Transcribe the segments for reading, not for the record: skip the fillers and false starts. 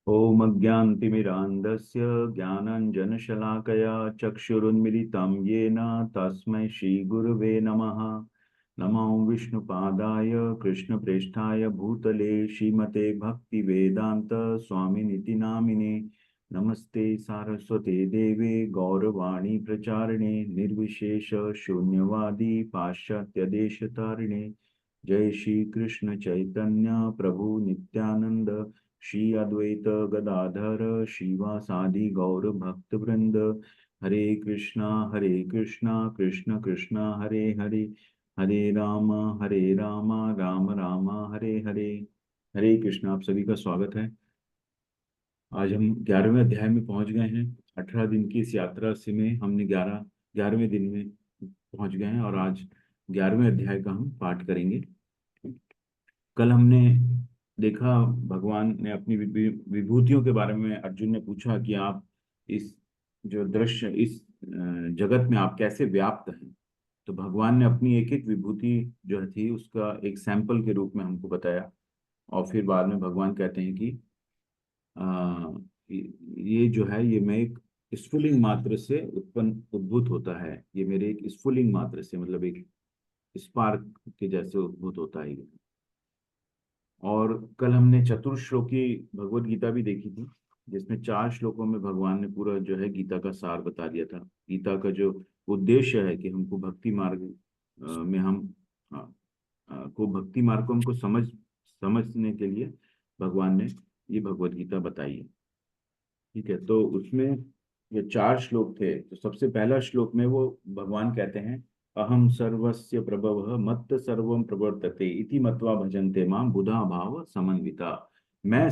ॐ अज्ञानतिमिरान्धस्य ज्ञानाञ्जनशलाकया चक्षुरुन्मिलितं येन तस्मै श्रीगुरुवे नमः। नमो विष्णुपादाय कृष्णप्रेष्ठाय भूतले श्रीमते भक्तिवेदान्त स्वामिनिति नामिने। नमस्ते सारस्वते देवे गौरवाणी प्रचारिणे निर्विशेष शून्यवादी पाश्चात्यदेशतारिणे। जय श्री कृष्ण चैतन्य प्रभु नित्यानंद श्री अद्वैत गदाधर श्रीवासादि गौर भक्त वृंद। हरे कृष्णा कृष्ण कृष्णा हरे हरे, हरे राम राम राम हरे हरे। हरे कृष्णा, आप सभी का स्वागत है। आज हम 11वें अध्याय में पहुंच गए हैं। 18 दिन की इस यात्रा से में हमने 11वें दिन में पहुंच गए हैं और आज 11वें अध्याय का हम पाठ करेंगे। कल हमने देखा, भगवान ने अपनी विभूतियों के बारे में, अर्जुन ने पूछा कि आप इस जो दृश्य, इस जगत में आप कैसे व्याप्त हैं। तो भगवान ने अपनी एक एक विभूति जो थी उसका एक सैंपल के रूप में हमको बताया। और फिर बाद में भगवान कहते हैं कि आ, ये जो है, ये मैं एक स्फुलिंग मात्र से उत्पन्न उद्भूत होता है। ये मेरे एक स्फुलिंग मात्र से, मतलब एक स्पार्क के जैसे उद्भूत होता है ये। और कल हमने चतुर्श्लोकी भगवत गीता भी देखी थी, जिसमें 4 श्लोकों में भगवान ने पूरा जो है गीता का सार बता दिया था। गीता का जो उद्देश्य है कि हमको भक्ति मार्ग में हम को भक्ति मार्ग को हमको समझने के लिए भगवान ने ये भगवत गीता बताई है। ठीक है, तो उसमें ये 4 श्लोक थे। तो सबसे पहला श्लोक में वो भगवान कहते हैं, अहम सर्वस्य प्रभवः मत्त सर्वं प्रवर्तते इति मत्वा भजन्ते मां बुधा भाव समन्विता। मैं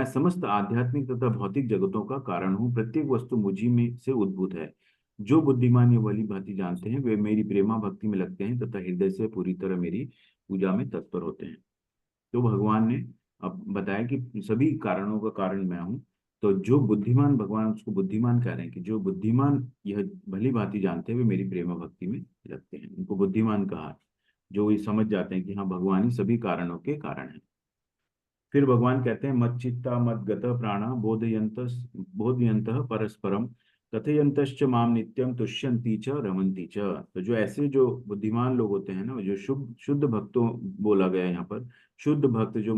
समस्त आध्यात्मिक तथा भौतिक जगतों का कारण हूँ, प्रत्येक वस्तु मुझी में से उद्भूत है। जो बुद्धिमान ये वाली भांति जानते हैं वे मेरी प्रेमा भक्ति में लगते हैं तथा हृदय से पूरी तरह मेरी पूजा में तत्पर होते हैं। तो भगवान ने अब बताया कि सभी कारणों का कारण मैं हूँ। तो जो बुद्धिमान, भगवान उसको बुद्धिमान कह रहे हैं कि जो बुद्धिमान यह भली भांति जानते हुए मेरी प्रेम भक्ति में लगते हैं, उनको बुद्धिमान कहा। जो ये समझ जाते हैं कि हाँ, भगवान ही सभी कारणों के कारण है। फिर भगवान कहते हैं, मत चित्ता मत गत प्राणा बोधयंत परस्परम कथयंतश्च माम नित्यम तुष्यंती च रमन्ति च। तो जो ऐसे जो बुद्धिमान लोग होते हैं ना, जो शुद्ध शुद्ध भक्तों बोला गया है यहाँ पर, शुद्ध भक्त जो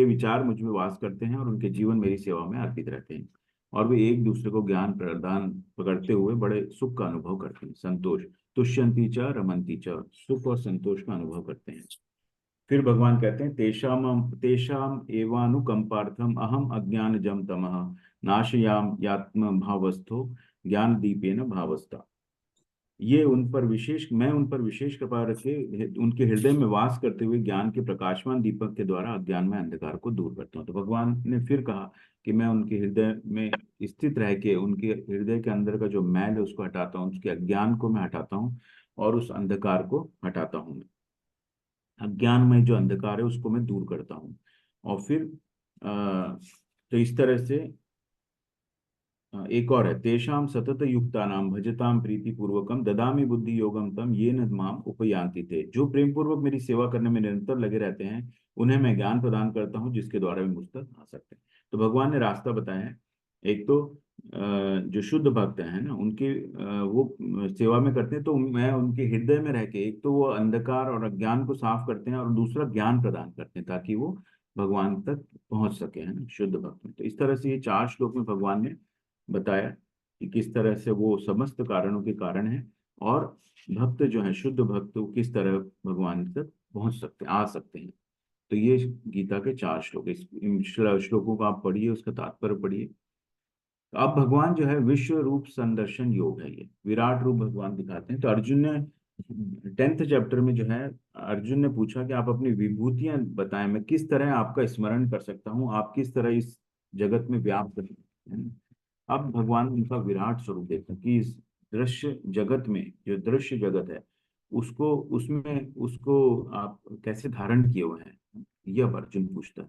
विचार मुझ में वास करते हैं और उनके जीवन मेरी सेवा में अर्पित रहते हैं। और वे एक दूसरे को ज्ञान प्रदान पकड़ते हुए बड़े सुख का अनुभव करते हैं, संतोष। तुष्यंती च रमन्ति च, सुख और संतोष का अनुभव करते हैं। फिर भगवान कहते हैं, तेषाम एवानुकंपार्थम अहम अज्ञान जम तमः नाशयाम यात्म भावस्थो ज्ञान दीपेन भावस्ता। ये मैं उन पर विशेष कृपा रखे उनके हृदय में वास करते हुए ज्ञान के प्रकाशमान दीपक के द्वारा अज्ञान में अंधकार को दूर करता हूँ। तो भगवान ने फिर कहा कि मैं उनके हृदय में स्थित रह के उनके हृदय के अंदर का जो मैल है उसको हटाता हूँ, उसके अज्ञान को मैं हटाता हूँ और उस अंधकार को हटाता हूँ। अज्ञान में जो अंधकार है उसको मैं दूर करता हूँ। और फिर तो इस तरह से एक और है, तेषाम सतत युक्तानाम भजताम प्रीति पूर्वकम ददामि बुद्धि योगम तम ये न माम उपयांति थे। जो प्रेम पूर्वक मेरी सेवा करने में निरंतर लगे रहते हैं, उन्हें मैं ज्ञान प्रदान करता हूँ जिसके द्वारा वे मुझ तक आ सकते हैं। तो भगवान ने रास्ता बताया है। एक तो जो शुद्ध भक्त है ना, उनकी वो सेवा में करते हैं, तो मैं उनके हृदय में रह के, एक तो वो अंधकार और अज्ञान को साफ करते हैं और दूसरा ज्ञान प्रदान करते हैं ताकि वो भगवान तक पहुंच सके, है ना, शुद्ध भक्त में। तो इस तरह से ये 4 श्लोक में भगवान ने बताया कि किस तरह से वो समस्त कारणों के कारण है और भक्त जो है, शुद्ध भक्त, वो किस तरह भगवान तक पहुंच सकते, आ सकते हैं। तो ये गीता के 4 श्लोक, इन श्लोकों को आप पढ़िए, उसका तात्पर्य पढ़िए। तो अब भगवान जो है, विश्व रूप संदर्शन योग है, ये विराट रूप भगवान दिखाते हैं। तो अर्जुन ने 10th चैप्टर में जो है, अर्जुन ने पूछा कि आप अपनी विभूतियां बताएं, मैं किस तरह आपका स्मरण कर सकता हूँ, आप किस तरह इस जगत में व्याप्त हैं। अब भगवान उनका विराट स्वरूप देखते हैं कि इस दृश्य जगत में, जो दृश्य जगत है, उसको आप कैसे धारण किए हुए हैं, यह अब अर्जुन पूछता है।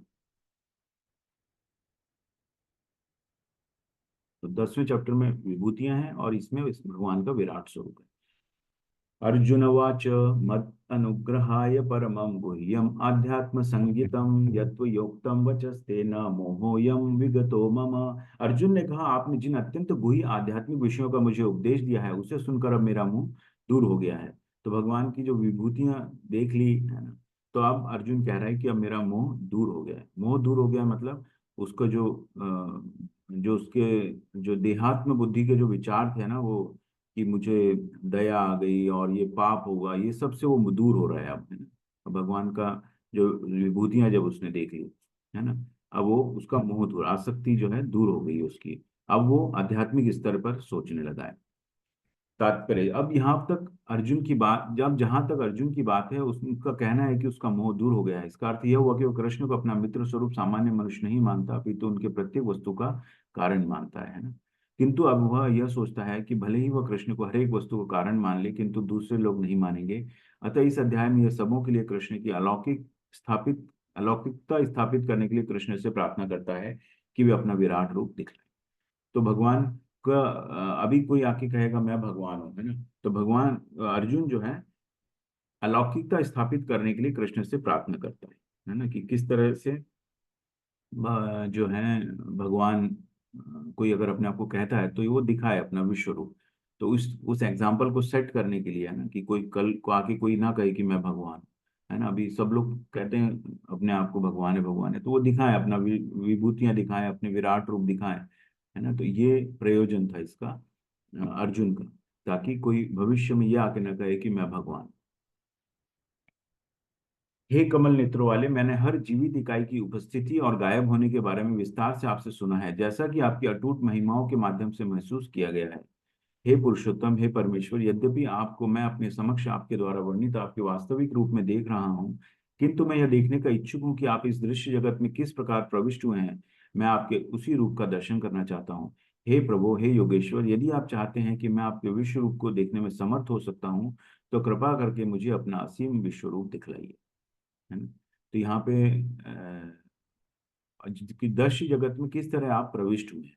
तो 10वें चैप्टर में विभूतियां हैं और इसमें इस भगवान का विराट स्वरूप है। अर्जुनवाच मत् अनुग्रहाय परमं गुह्यम् आध्यात्म संगीतम यत्त्वयोक्तं वचस्तेन मोहोऽयं विगतो मम। अर्जुन ने कहा, आपने जिन अत्यंत गुह्य आध्यात्मिक विषयों का मुझे उपदेश दिया है उसे सुनकर अब मेरा मुंह दूर हो गया है। तो भगवान की जो विभूतियां देख ली है ना, तो अब अर्जुन कह रहा है कि अब मेरा मोह दूर हो गया है। मोह दूर हो गया मतलब उसको जो उसके जो देहात्म बुद्धि के जो विचार थे ना, वो कि मुझे दया आ गई और ये पाप होगा, ये सब से वो दूर हो रहा है अब, है ना। अब भगवान का जो विभूतियां जब उसने देख ली, है ना, अब वो उसका मोह दूर, आसक्ति जो है दूर हो गई उसकी। अब वो आध्यात्मिक स्तर पर सोचने लगा है। तात्पर्य, अब यहाँ तक अर्जुन की बात, जब जहां तक अर्जुन की बात है उसका कहना है कि उसका मोह दूर हो गया है, इसका अर्थ यह हुआ कि वो कृष्ण को अपना मित्र स्वरूप सामान्य मनुष्य नहीं मानता, अपितु उनके प्रत्येक वस्तु का कारण मानता है ना। किंतु अब वह यह सोचता है कि भले ही वह कृष्ण को हर एक वस्तु को कारण मान ले, किंतु दूसरे लोग नहीं मानेंगे। अतः इस अध्याय में यह सबों के लिए कृष्ण की अलौकिकता स्थापित करने के लिए कृष्ण से प्रार्थना करता है कि वे अपना विराट रूप दिखाए। तो भगवान का अभी कोई आके कहेगा मैं भगवान हूं, है ना, तो भगवान अर्जुन जो है अलौकिकता स्थापित करने के लिए कृष्ण से प्रार्थना करता है ना, कि किस तरह से जो है भगवान कोई अगर अपने आप को कहता है तो वो दिखाए अपना विश्व रूप। तो उस एग्जाम्पल को सेट करने के लिए है ना, कि कोई कल को आके कोई ना कहे कि मैं भगवान, है ना। अभी सब लोग कहते हैं अपने आप को भगवान है, तो वो दिखाए अपना विभूतियां दिखाएं, अपने विराट रूप दिखाएं, है ना। तो ये प्रयोजन था इसका, अर्जुन का, ताकि कोई भविष्य में ये आके ना कहे कि मैं भगवान। हे कमल नेत्रों वाले, मैंने हर जीवित इकाई की उपस्थिति और गायब होने के बारे में विस्तार से आपसे सुना है, जैसा कि आपकी अटूट महिमाओं के माध्यम से महसूस किया गया है। हे पुरुषोत्तम, हे परमेश्वर, यद्यपि आपको मैं अपने समक्ष आपके द्वारा वर्णित आपके वास्तविक रूप में देख रहा हूँ, किंतु मैं यह देखने का इच्छुक हूँ कि आप इस दृश्य जगत में किस प्रकार प्रविष्ट हुए हैं। मैं आपके उसी रूप का दर्शन करना चाहता हूँ। हे प्रभु, हे योगेश्वर, यदि आप चाहते हैं कि मैं आपके विश्व रूप को देखने में समर्थ हो सकता हूँ, तो कृपा करके मुझे अपना असीम विश्व रूप दिखलाइए, है ना। तो यहाँ पे कि दर्श जगत में किस तरह आप प्रविष्ट हुए हैं।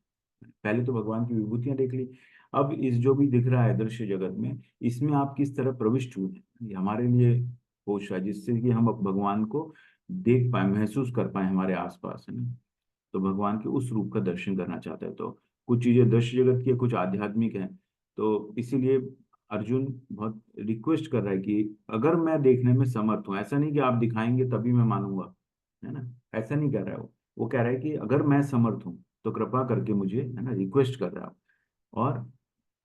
पहले तो भगवान की विभूतियां देख ली, अब इस जो भी दिख रहा है दृश्य जगत में, इसमें आप किस तरह प्रविष्ट हुए हैं, ये हमारे लिए कोश है, जिससे कि हम अब भगवान को देख पाए, महसूस कर पाए हमारे आसपास, है ना। तो भगवान के उस रूप का दर्शन करना चाहता है। तो कुछ चीजें दृश्य जगत की है, कुछ आध्यात्मिक है। तो इसीलिए अर्जुन बहुत रिक्वेस्ट कर रहा है कि अगर मैं देखने में समर्थ हूँ, ऐसा नहीं कि आप दिखाएंगे तभी मैं मानूंगा, है ना, ऐसा नहीं कह रहा है वो कह रहा है कि अगर मैं समर्थ हूँ तो कृपा करके मुझे, है ना, रिक्वेस्ट कर रहा है। और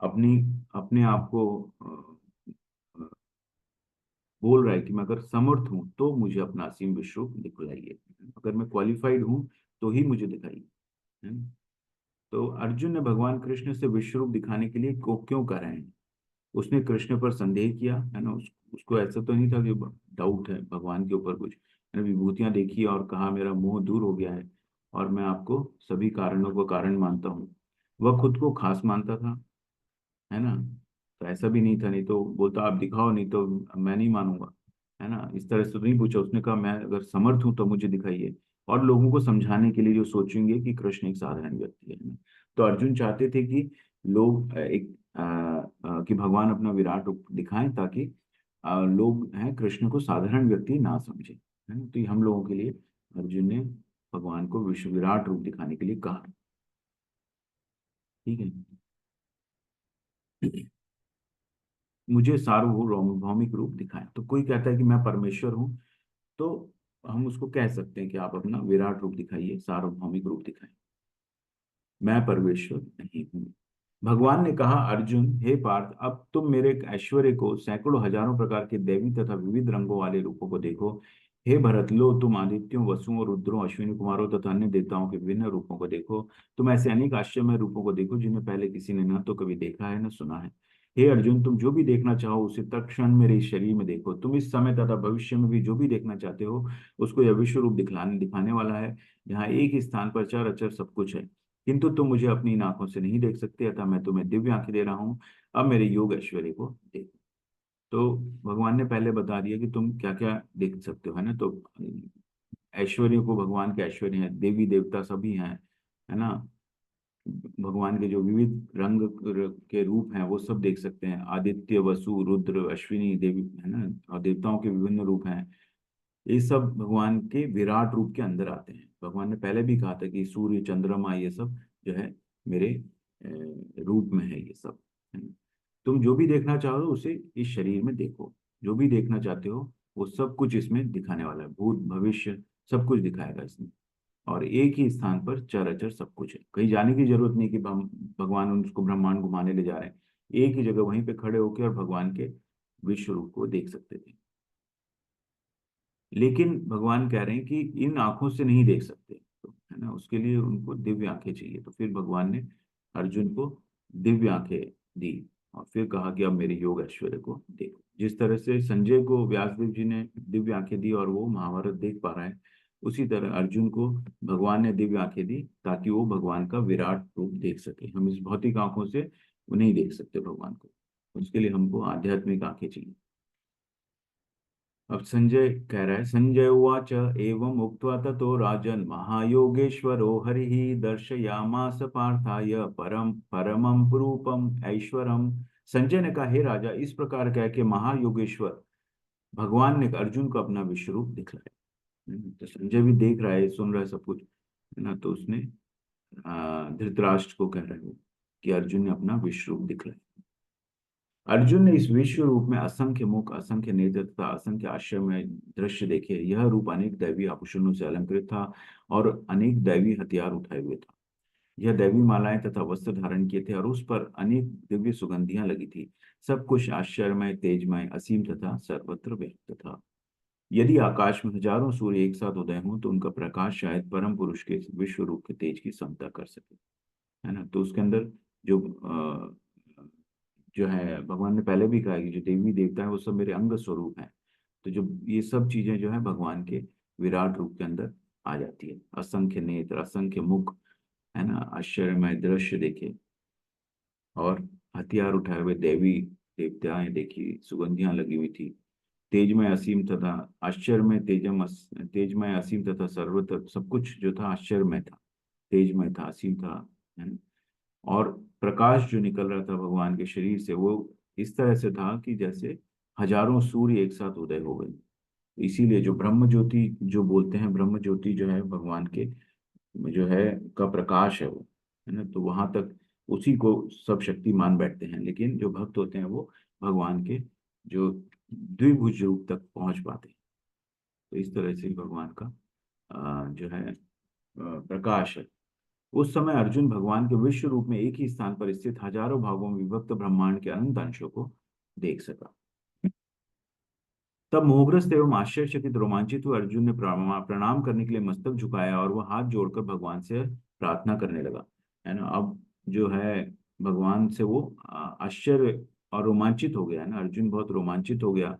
अपनी अपने आप को अ, बोल रहा है कि मैं अगर समर्थ हूँ तो मुझे अपना असीम विश्व दिखलाइए, अगर मैं क्वालिफाइड हूँ तो ही मुझे दिखाइए, है ना। तो अर्जुन ने भगवान कृष्ण से विश्व रूप दिखाने के लिए को क्यों कर रहे हैं। उसने कृष्ण पर संदेह किया, है ना, उसको ऐसा तो नहीं था कि डाउट है भगवान के ऊपर कुछ, है ना। विभूतियां देखी और कहा मेरा मोह दूर हो गया है और मैं आपको सभी कारणों को कारण मानता हूँ। वह खुद को खास मानता था, है ना। तो ऐसा भी नहीं था, नहीं तो बोलता आप दिखाओ, नहीं तो मैं नहीं मानूंगा, है ना। इस तरह से तो नहीं पूछा उसने, कहा मैं अगर समर्थ हूं तो मुझे दिखाइए। और लोगों को समझाने के लिए जो सोचेंगे कि कृष्ण एक साधारण व्यक्ति है ना। तो अर्जुन चाहते थे कि लोग कि भगवान अपना विराट रूप दिखाएं, ताकि लोग हैं कृष्ण को साधारण व्यक्ति ना समझे, है ना। तो ये हम लोगों के लिए अर्जुन ने भगवान को विश्व विराट रूप दिखाने के लिए कहा। ठीक है। मुझे सार्वभौमिक रूप दिखाएं। तो कोई कहता है कि मैं परमेश्वर हूं, तो हम उसको कह सकते हैं कि आप अपना विराट रूप दिखाइए, सार्वभौमिक रूप दिखाएं। मैं परमेश्वर नहीं हूं। भगवान ने कहा, अर्जुन हे पार्थ, अब तुम मेरे ऐश्वर्य को, सैकड़ों हजारों प्रकार के दैवी तथा विविध रंगों वाले रूपों को देखो। हे भरत, लो तुम आदित्यों, वसुओं, रुद्रों, अश्विनी कुमारों तथा अन्य देवताओं के विभिन्न रूपों को देखो। तुम ऐसे अनेक आश्चर्यमय रूपों को देखो जिन्हें पहले किसी ने न तो कभी देखा है न सुना है। हे अर्जुन, तुम जो भी देखना चाहो उसे तत्क्षण मेरे इस शरीर में देखो। तुम इस समय तथा भविष्य में भी जो भी देखना चाहते हो उसको यह विश्व रूप दिखलाने दिखाने वाला है, जहाँ एक ही स्थान पर चर अचर सब कुछ है। किंतु तुम मुझे अपनी इन आंखों से नहीं देख सकते, अतः मैं तुम्हें दिव्य आंखें दे रहा हूँ। अब मेरे योग ऐश्वर्य को देखो। तो भगवान ने पहले बता दिया कि तुम क्या क्या देख सकते हो, है ना। तो ऐश्वर्य को, भगवान के ऐश्वर्य है, देवी देवता सभी हैं, है ना। भगवान के जो विविध रंग के रूप हैं वो सब देख सकते हैं। आदित्य, वसु, रुद्र, अश्विनी देवी है ना, और देवताओं के विभिन्न रूप हैं। ये सब भगवान के विराट रूप के अंदर आते हैं। भगवान ने पहले भी कहा था कि सूर्य, चंद्रमा, ये सब जो है मेरे रूप में है, ये सब है ना। तुम जो भी देखना चाहो उसे इस शरीर में देखो। जो भी देखना चाहते हो वो सब कुछ इसमें दिखाने वाला है। भूत भविष्य सब कुछ दिखाएगा इसमें। और एक ही स्थान पर चराचर सब कुछ है। कहीं जाने की जरूरत नहीं कि भगवान उसको ब्रह्मांड घुमाने ले जा रहे हैं। एक ही जगह वहीं पे खड़े होकर और भगवान के विश्व रूप को देख सकते थे। लेकिन भगवान कह रहे हैं कि इन आंखों से नहीं देख सकते, तो है ना, उसके लिए उनको दिव्य आंखें चाहिए। तो फिर भगवान ने अर्जुन को दिव्य आंखें दी और फिर कहा कि अब मेरे योग ऐश्वर्य को देखो। जिस तरह से संजय को व्यासदेव जी ने दिव्य आंखें दी और वो महाभारत देख पा रहा है, उसी तरह अर्जुन को भगवान ने दिव्य आंखें दी ताकि वो भगवान का विराट रूप देख सके। हम इस भौतिक आंखों से वो नहीं देख सकते भगवान को। उसके लिए हमको आध्यात्मिक आंखें चाहिए। अब संजय कह रहा है, संजय उवाच एवं उक्त्वा ततो राजन् महायोगेश्वरो हरिः दर्शयामास पार्थाय परम परमं रूपम ऐश्वरम। संजय ने कहा, हे राजा, इस प्रकार कह के महायोगेश्वर भगवान ने अर्जुन को अपना विश्व रूप दिखलाया। तो संजय भी देख रहा है, सुन रहा है सब कुछ, है ना। तो उसने धृतराष्ट्र को कह रहा है कि अर्जुन ने अपना विश्व रूप दिखलाया। अर्जुन ने इस विश्व रूप में असंख्य मुख, असंख्य नेत्र तथा असंख्य आश्चर्यमय दृश्य देखे। यह रूप अनेक दैवी आभूषणों से अलंकृत था और अनेक दैवी हथियार उठाए हुए था। यह दैवी मालाएं तथा वस्त्र धारण किए थे और उस पर अनेक दिव्य सुगंधियां लगी थी। सब कुछ आश्चर्यमय, तेजमय, असीम तथा सर्वत्र व्याप्त था। यदि आकाश में हजारों सूर्य एक साथ उदय हों तो उनका प्रकाश शायद परम पुरुष के विश्व रूप के तेज की समता कर सके, है ना। तो उसके अंदर जो जो है, भगवान ने पहले भी कहा है कि जो देवी देवता है वो सब मेरे अंग स्वरूप हैं। तो जो ये सब चीजें जो है भगवान के विराट रूप के अंदर आ जाती है। असंख्य नेत्र, असंख्य मुख, है ना, आश्चर्यमय दृश्य देखे और हथियार उठाए हुए देवी देवताएं देखी, सुगंधियां लगी हुई थी। तेजमय असीम तथा आश्चर्यमय, तेजमय असीम तथा सर्वत्र सब कुछ जो था आश्चर्यमय था, तेजमय था, असीम था, है ना। और प्रकाश जो निकल रहा था भगवान के शरीर से वो इस तरह से था कि जैसे हजारों सूर्य एक साथ उदय हो गए। इसीलिए जो ब्रह्म ज्योति जो बोलते हैं, ब्रह्म ज्योति जो है भगवान के जो है का प्रकाश है वो, है ना। तो वहां तक उसी को सब शक्ति मान बैठते हैं। लेकिन जो भक्त होते हैं वो भगवान के जो द्विभुज रूप तक पहुंच पाते हैं। तो इस तरह से भगवान का जो है प्रकाश है। उस समय अर्जुन भगवान के विश्व रूप में एक ही स्थान पर स्थित हजारों भागों में विभक्त ब्रह्मांड के अनंत अंशों को देख सका। तब मोहग्रस्त एवं आश्चर्यचकित रोमांचित हुए अर्जुन ने प्रणाम करने के लिए मस्तक झुकाया और वह हाथ जोड़कर भगवान से प्रार्थना करने लगा, है ना। अब जो है भगवान से वो आश्चर्य और रोमांचित हो गया, है ना। अर्जुन बहुत रोमांचित हो गया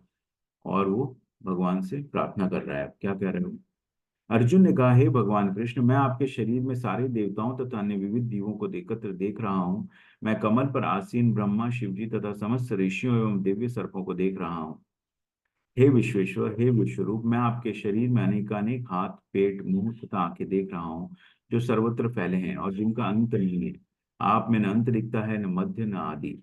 और वो भगवान से प्रार्थना कर रहा है। क्या कह रहे हो? अर्जुन ने कहा, हे भगवान कृष्ण, मैं आपके शरीर में सारे देवताओं तथा अन्य विविध जीवों को एकत्र देख रहा हूँ। मैं कमल पर आसीन ब्रह्मा, शिवजी तथा समस्त ऋषियों एवं दिव्य सर्पों को देख रहा हूँ। हे विश्वेश्वर, हे विश्वरूप, मैं आपके शरीर में अनेकानेक हाथ, पेट, मुंह तथा आंखें देख रहा हूँ जो सर्वत्र फैले हैं और जिनका अंत नहीं है। आप में न अंत दिखता है, न मध्य, न आदि।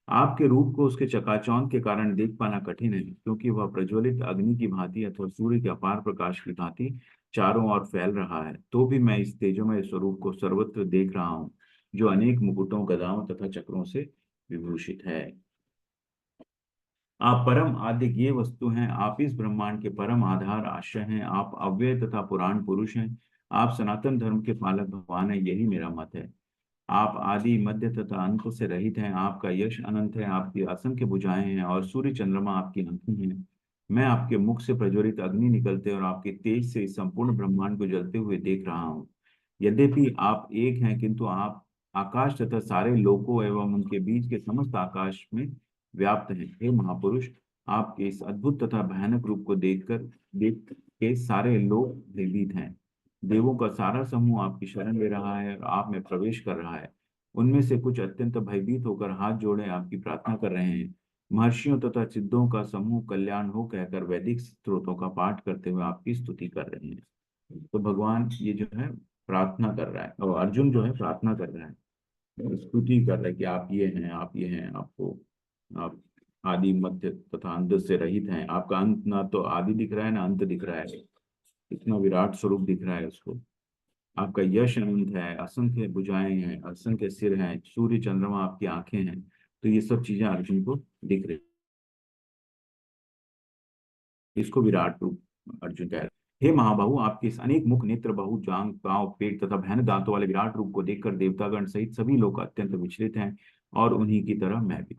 आपके रूप को उसके चकाचौंध के कारण देख पाना कठिन है, क्योंकि वह प्रज्वलित अग्नि की भांति अथवा सूर्य के अपार प्रकाश की भांति चारों ओर फैल रहा है। तो भी मैं इस तेजोमय स्वरूप को सर्वत्र देख रहा हूँ, जो अनेक मुकुटों, गदाओं तथा चक्रों से विभूषित है। आप परम आद्य ये वस्तु हैं। आप इस ब्रह्मांड के परम आधार, आश्रय हैं। आप अव्यय तथा पुराण पुरुष हैं। आप सनातन धर्म के पालक भगवान है, यही मेरा मत है। आप आदि, मध्य तथा अंत से रहित हैं। आपका यश अनंत है। आपकी असंख्य भुजाएं हैं और सूर्य चंद्रमा आपकी आंखें हैं। मैं आपके मुख से प्रज्वलित अग्नि निकलते और आपके तेज से इस संपूर्ण ब्रह्मांड को जलते हुए देख रहा हूँ। यद्यपि आप एक हैं, किंतु आप आकाश तथा सारे लोकों एवं उनके बीच के समस्त आकाश में व्याप्त हैं। हे महापुरुष, आपके इस अद्भुत तथा भयानक रूप को देख के सारे लोग भयभीत हैं। देवों का सारा समूह आपकी शरण ले रहा है और आप में प्रवेश कर रहा है। उनमें से कुछ अत्यंत भयभीत होकर हाथ जोड़े आपकी प्रार्थना कर रहे हैं। महर्षियों तथा सिद्धों का समूह कल्याण हो कहकर वैदिक स्त्रोतों का पाठ करते हुए आपकी स्तुति कर रहे हैं। तो भगवान ये जो है प्रार्थना कर रहा है, और अर्जुन जो है प्रार्थना कर रहा है। स्तुति कर रहे हैं कि आप ये हैं, आप ये हैं, आपको आप आदि मध्य तथा अंत से रहित हैं। आपका अंत ना तो आदि दिख रहा है ना अंत दिख रहा है, इतना विराट स्वरूप दिख रहा है उसको। आपका यश अनंत है, असंख्य भुजाएं हैं, असंख्य सिर हैं, सूर्य चंद्रमा आपकी आंखें हैं। तो ये सब चीजें अर्जुन को दिख रही, इसको विराट रूप अर्जुन कह रहे हैं। हे महाबाहु, आपके इस अनेक मुख, नेत्र, बाहु, जांग, पांव, पेट तथा भयानक दांतों वाले विराट रूप को देखकर देवतागण सहित सभी लोग अत्यंत विचलित हैं, और उन्हीं की तरह मैं भी,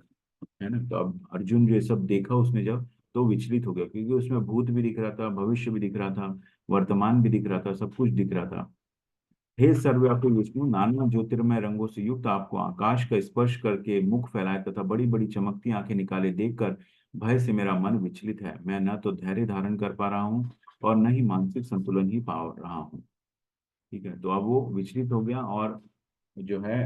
है ना। तो अब अर्जुन जो ये सब देखा उसने जब, तो विचलित हो गया, क्योंकि उसमें भूत भी दिख रहा था, भविष्य भी दिख रहा था, वर्तमान भी दिख रहा था, सब कुछ दिख रहा था। हे सर्वव्यापी विष्णु, नाना ज्योतिर्मय रंगों से युक्त आपको आकाश का स्पर्श करके मुख फैलाए तथा बड़ी बड़ी चमकती आंखें निकाले देखकर भय से मेरा मन विचलित है। मैं न तो धैर्य धारण कर पा रहा हूँ और न ही मानसिक संतुलन ही पा रहा हूँ। ठीक है, तो अब वो विचलित हो गया, और जो है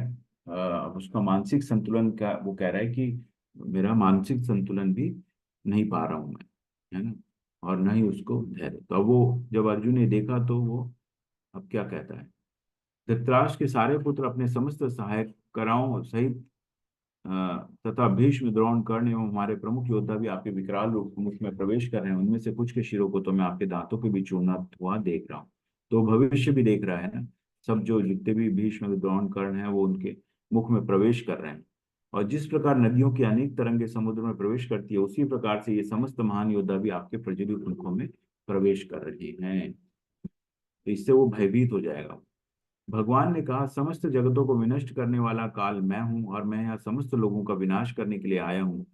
अब उसका मानसिक संतुलन का वो कह रहा है कि मेरा मानसिक संतुलन भी नहीं पा रहा हूँ मैं, है ना। और न ही उसको धैर्य। तो अब वो जब अर्जुन ने देखा तो वो अब क्या कहता है, धृतराष्ट्र के सारे पुत्र अपने समस्त सहायकराओं सहित अ, तथा भीष्म, द्रोण, कर्ण एवं हमारे प्रमुख योद्धा भी आपके विकराल रूप मुख में प्रवेश कर रहे हैं। उनमें से कुछ के शिरों को तो मैं आपके दांतों के बीच चूरना हुआ देख रहा हूँ। तो भविष्य भी देख रहा है ना, सब जो जितने भी भीष्म, द्रोण, कर्ण हैं वो उनके मुख में प्रवेश कर रहे हैं। और जिस प्रकार नदियों की अनेक तरंगे समुद्र में प्रवेश करती है, उसी प्रकार से ये समस्त महान योद्धा भी आपके प्रज्वलित मुखों में प्रवेश कर रहे हैं। तो इससे वो भयभीत हो जाएगा। भगवान ने कहा, समस्त जगतों को विनष्ट करने वाला काल मैं हूँ, और मैं यहाँ समस्त लोगों का विनाश करने के लिए आया हूँ।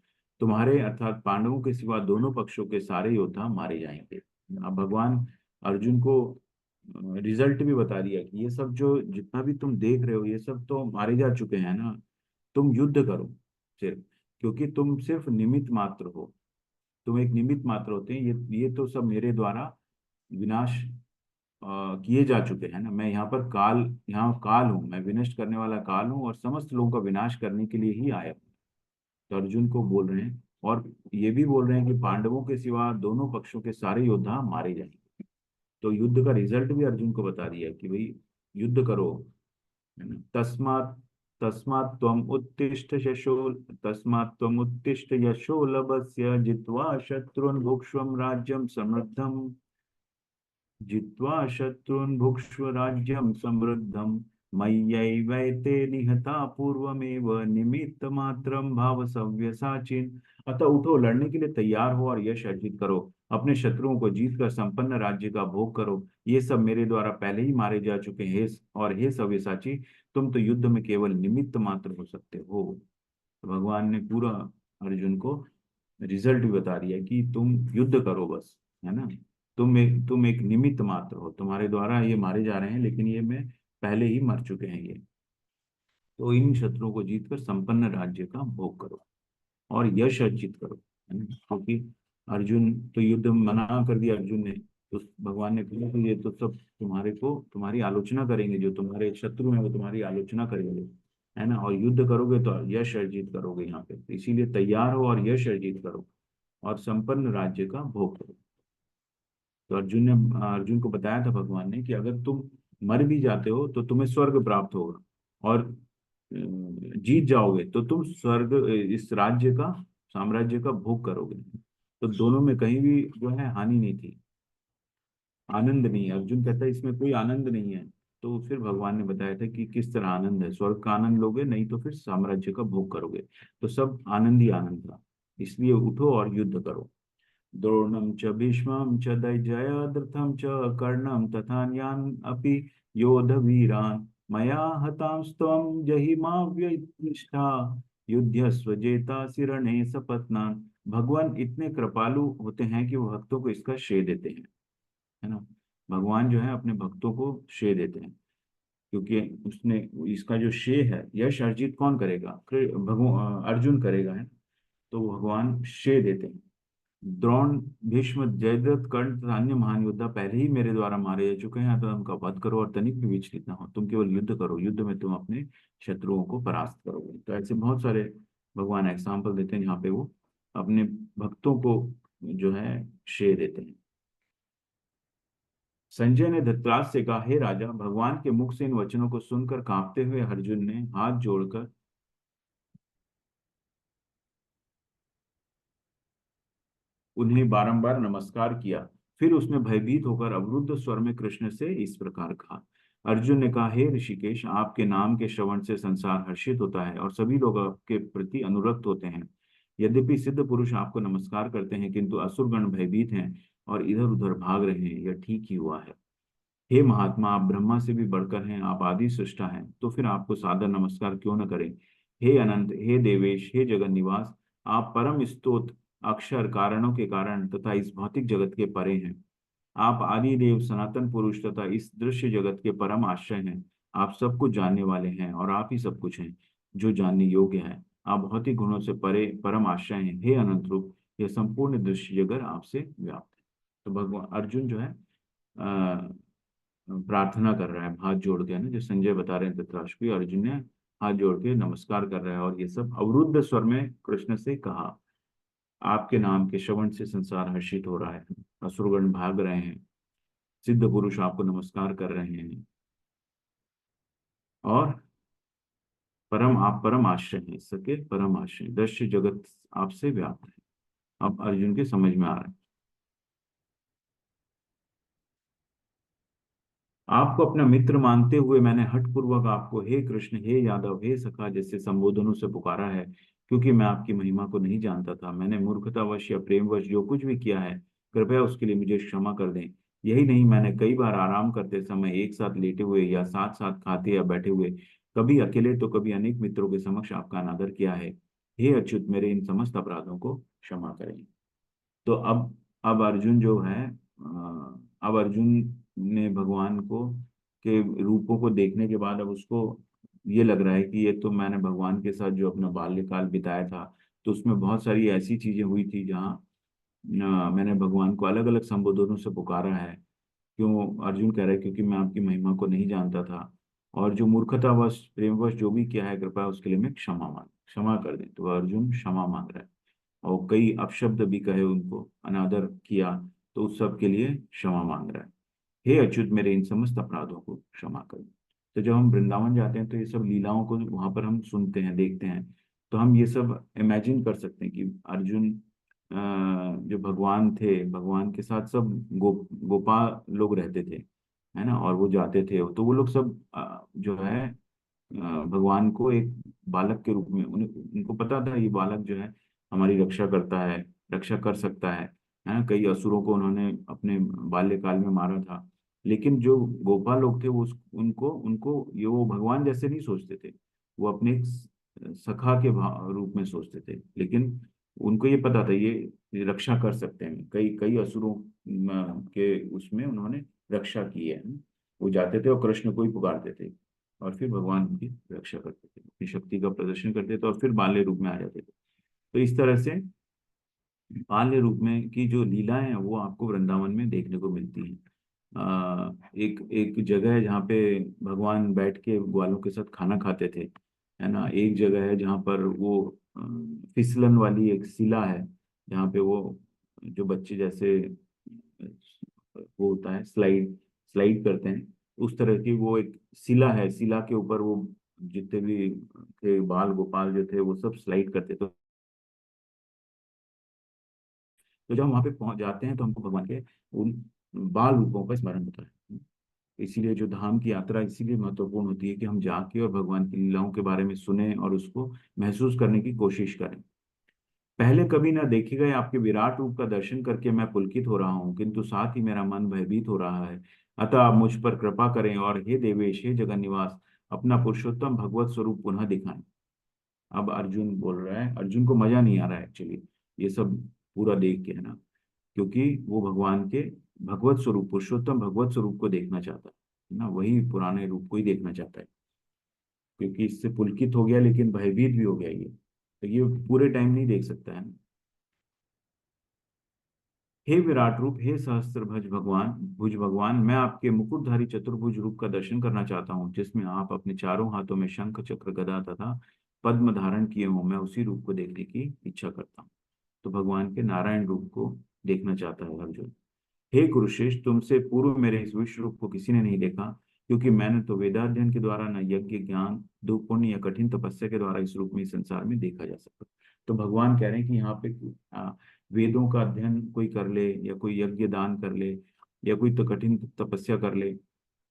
तुम्हारे अर्थात पांडवों के सिवा दोनों पक्षों के सारे योद्धा मारे जाएंगे। अब भगवान अर्जुन को रिजल्ट भी बता दिया कि ये सब जो जितना भी तुम देख रहे हो ये सब तो मारे जा चुके हैं ना। तुम युद्ध करो सिर्फ, क्योंकि तुम सिर्फ निमित्त मात्र हो। तुम एक निमित्त मात्र होते हैं, ये तो सब मेरे द्वारा विनाश किए जा चुके हैं ना। मैं यहाँ पर काल, यहाँ काल हूँ, मैं विनष्ट करने वाला काल हूँ, और समस्त लोगों का विनाश करने के लिए ही आया हूँ। तो अर्जुन को बोल रहे हैं, और ये भी बोल रहे हैं कि पांडवों के सिवा दोनों पक्षों के सारे योद्धा मारे जाएंगे। तो युद्ध का रिजल्ट भी अर्जुन को बता दिया कि भाई युद्ध करो, है ना। तस्मात् तस्मात् त्वम उत्तिष्ठ यशो तस्मात् त्वम उत्तिष्ठ यशो लभस्य जित्वा शत्रुन् भुक्ष्व राज्यं समृद्धम् जित्वा शत्रून् भुक्ष्व राज्यं समृद्धं मय्यैवैते निहता पूर्वमेव निमित्त मात्रम भाव सव्यसाचिन। अतः उठो, लड़ने के लिए तैयार हो और यश अर्जित करो। अपने शत्रुओं को जीत कर संपन्न राज्य का भोग करो। ये सब मेरे द्वारा पहले ही मारे जा चुके हैं। और हे सव्यसाची, तुम तो युद्ध में केवल निमित्त मात्र हो सकते हो। तो भगवान ने पूरा अर्जुन को रिजल्ट भी बता दिया कि तुम युद्ध करो बस, है ना। तुम एक निमित्त मात्र हो, तुम्हारे द्वारा ये मारे जा रहे हैं, लेकिन ये में पहले ही मर चुके हैं ये। तो इन शत्रुओं को जीतकर संपन्न राज्य का भोग करो और यश अर्जित करो, है ना। क्योंकि अर्जुन तो युद्ध में मना कर दिया अर्जुन ने, तो भगवान ने कहा कि ये तो सब तुम्हारे को तुम्हारी आलोचना करेंगे, जो तुम्हारे शत्रु हैं वो तुम्हारी आलोचना करेंगे, है ना। और युद्ध करोगे तो यश अर्जित करोगे यहाँ पे, तो इसीलिए तैयार हो और यश अर्जित करो और संपन्न राज्य का भोग करो। तो अर्जुन को बताया था भगवान ने कि अगर तुम मर भी जाते हो तो तुम्हें स्वर्ग प्राप्त होगा, और जीत जाओगे तो तुम स्वर्ग, इस राज्य का, साम्राज्य का भोग करोगे। तो दोनों में कहीं भी जो है हानि नहीं थी, आनंद नहीं है। अर्जुन कहता है इसमें कोई आनंद नहीं है। तो फिर भगवान ने बताया था कि किस तरह आनंद है, स्वर्ग का आनंद लोगे, नहीं तो फिर साम्राज्य का भोग करोगे। तो सब आनंद ही आनंद था। इसलिए उठो और युद्ध करो। द्रोणं च भीष्मं च जयद्रथं च कर्णं तथान्यान् अपि योधवीरान् मया हतांस्त्वं जहिमा व्यथिष्ठा युध्यस्व जेतासि रणे सपत्नान्। भगवान इतने कृपालु होते हैं कि वो भक्तों को इसका श्रेय देते हैं, है ना। भगवान जो है अपने भक्तों को श्रेय देते हैं, क्योंकि उसने इसका जो श्रेय है, यश अर्जित कौन करेगा, भगवान अर्जुन करेगा, है। तो भगवान श्रेय देते हैं। द्रोण, भीष्म, जयद्रथ, कर्ण तथा अन्य महान योद्धा पहले ही मेरे द्वारा मारे जा चुके हैं, तो उनका वध करो और तनिक भी विचलित न हो। तुम केवल युद्ध करो, युद्ध में तुम अपने शत्रुओं को परास्त करोगे। तो ऐसे बहुत सारे भगवान एग्जाम्पल देते हैं जहाँ पे वो अपने भक्तों को जो है श्रेय देते हैं। संजय ने धृतराष्ट्र से कहा, हे राजा, भगवान के मुख से इन वचनों को सुनकर कांपते हुए अर्जुन ने हाथ जोड़कर उन्हें बारंबार नमस्कार किया। फिर उसने भयभीत होकर अवरुद्ध स्वर में कृष्ण से इस प्रकार कहा। अर्जुन ने कहा, हे ऋषिकेश, आपके नाम के श्रवण से संसार हर्षित होता है और सभी लोग आपके प्रति अनुरक्त होते हैं। यद्यपि सिद्ध पुरुष आपको नमस्कार करते हैं, किंतु असुरगण भयभीत हैं और इधर उधर भाग रहे हैं। यह ठीक ही हुआ है। हे महात्मा, आप ब्रह्मा से भी बढ़कर हैं, आप आदि सृष्टा हैं, तो फिर आपको सादर नमस्कार क्यों न करें। हे अनंत, हे देवेश, हे जगन निवास, आप परम स्तोत्र, अक्षर, कारणों के कारण तथा इस भौतिक जगत के परे हैं। आप आदि देव, सनातन पुरुष तथा इस दृश्य जगत के परम आश्रय हैं। आप सब कुछ जानने वाले हैं और आप ही सब कुछ हैं जो जानने योग्य है। आप भौतिक गुणों से परे परम आश्रय हैं। हे अनंत रूप, यह संपूर्ण दृश्य जगत आपसे व्याप्त है। तो भगवान अर्जुन जो है प्रार्थना कर रहा है हाथ जोड़ के, है ना, जो संजय बता रहे हैं धृतराष्ट्र को, अर्जुन ने हाथ जोड़ के नमस्कार कर रहा है और ये सब अवरुद्ध स्वर में कृष्ण से कहा। आपके नाम के श्रवण से संसार हर्षित हो रहा है, असुरगण भाग रहे हैं, सिद्ध पुरुष आपको नमस्कार कर रहे हैं और आप परम आश्रय हैं, सके परम आश्रय, दृश्य जगत आपसे व्याप्त है। अब अर्जुन के समझ में आ रहा है। आपको अपना मित्र मानते हुए मैंने हठपूर्वक आपको हे कृष्ण, हे यादव, हे सखा जैसे संबोधनों से पुकारा है, क्योंकि मैं आपकी महिमा को नहीं जानता था। मैंने मूर्खतावश या प्रेमवश जो कुछ भी किया है, कृपया उसके लिए मुझे क्षमा कर दें। यही नहीं, मैंने कई बार आराम करते समय एक साथ लेटे हुए या साथ साथ खाते या बैठे हुए, कभी अकेले तो कभी अनेक मित्रों के समक्ष आपका अनादर किया है। हे अच्युत, मेरे इन समस्त अपराधों को क्षमा करें। तो अब अर्जुन जो है, अब अर्जुन ने भगवान को के रूपों को देखने के बाद अब उसको ये लग रहा है कि ये तो मैंने भगवान के साथ जो अपना बाल्यकाल बिताया था, तो उसमें बहुत सारी ऐसी चीजें हुई थी जहाँ मैंने भगवान को अलग अलग संबोधनों से पुकारा है। क्यों, अर्जुन कह रहा है, क्योंकि मैं आपकी महिमा को नहीं जानता था और जो मूर्खतावश प्रेमवश जो भी किया है, कृपया उसके लिए मैं क्षमा कर दें। तो अर्जुन क्षमा मांग रहा है और कई अपशब्द भी कहे, उनको अनादर किया, तो उस सब के लिए क्षमा मांग रहा है। हे अच्युत, मेरे इन समस्त अपराधों को क्षमा करें। तो जब हम वृंदावन जाते हैं तो ये सब लीलाओं को वहां पर हम सुनते हैं, देखते हैं, तो हम ये सब इमेजिन कर सकते हैं कि अर्जुन जो भगवान थे, भगवान के साथ सब गोपाल लोग रहते थे, है ना, और वो जाते थे, तो वो लोग सब जो है भगवान को एक बालक के रूप में, उनको पता था ये बालक जो है हमारी रक्षा करता है, रक्षा कर सकता है ना। कई असुरों को उन्होंने अपने बाल्यकाल में मारा था। लेकिन जो गोपाल लोग थे वो उनको उनको ये वो भगवान जैसे नहीं सोचते थे। वो अपने एक सखा के रूप में सोचते थे। लेकिन उनको ये पता था ये रक्षा कर सकते हैं, कई कई असुरों के उसमें उन्होंने रक्षा की है। वो जाते थे और कृष्ण को ही पुकारते थे और फिर भगवान उनकी रक्षा करते थे, अपनी शक्ति का प्रदर्शन करते थे और फिर बाल्य रूप में आ जाते थे। तो इस तरह से बाल्य रूप में की जो लीलाएं हैं वो आपको वृंदावन में देखने को मिलती हैं। एक एक जगह है जहाँ पे भगवान बैठ के ग्वालों के साथ खाना खाते थे, है ना। एक जगह है जहाँ पर वो फिसलन वाली एक शिला है, जहाँ पे वो जो बच्चे जैसे वो होता है स्लाइड स्लाइड करते हैं, उस तरह की वो एक शिला है। शिला के ऊपर वो जितने भी थे बाल गोपाल जो थे वो सब स्लाइड करते थे। तो जब हम वहां पे पहुंच जाते हैं तो हमको भगवान के उन बाल रूपों का स्मरण होता है। इसीलिए जो धाम की यात्रा इसीलिए महत्वपूर्ण होती है कि हम जाके और भगवान की लीलाओं के बारे में सुने और उसको महसूस करने की कोशिश करें। पहले कभी न देखे गए आपके विराट रूप का दर्शन करके मैं पुलकित हो रहा हूँ, किंतु साथ ही मेरा मन भयभीत हो रहा है। अतः आप मुझ पर कृपा करें और हे देवेश, हे जगन निवास, अपना पुरुषोत्तम भगवत स्वरूप पुनः दिखाएं। अब अर्जुन बोल रहा है, अर्जुन को मजा नहीं आ रहा है एक्चुअली ये सब पूरा देख के, है ना, क्योंकि वो भगवान के भगवत स्वरूप, पुरुषोत्तम भगवत स्वरूप को देखना चाहता है ना, वही पुराने रूप को ही देखना चाहता है। क्योंकि इससे पुलकित हो गया लेकिन भयभीत भी हो गया ये, तो ये पूरे टाइम नहीं देख सकता है ना। हे विराट रूप, हे सहस्त्र भुज भगवान, मैं आपके मुकुटधारी चतुर्भुज रूप का दर्शन करना चाहता हूँ, जिसमें आप अपने चारों हाथों में शंख चक्र गदा तथा पद्म धारण किए हों। मैं उसी रूप को देखने की इच्छा करता हूँ। तो भगवान के नारायण रूप को देखना चाहता है अर्जुन। हे कुरुश्रेष्ठ, तुमसे पूर्व मेरे इस विश्व रूप को किसी ने नहीं देखा, क्योंकि मैंने तो वेदाध्ययन के द्वारा न यज्ञ ज्ञान दो पुण्य या कठिन तपस्या के द्वारा इस रूप में इस संसार में देखा जा सकता। तो भगवान कह रहे हैं कि यहाँ पे वेदों का अध्ययन कोई कर ले, या कोई यज्ञ दान कर ले, या कोई तो कठिन तपस्या कर ले,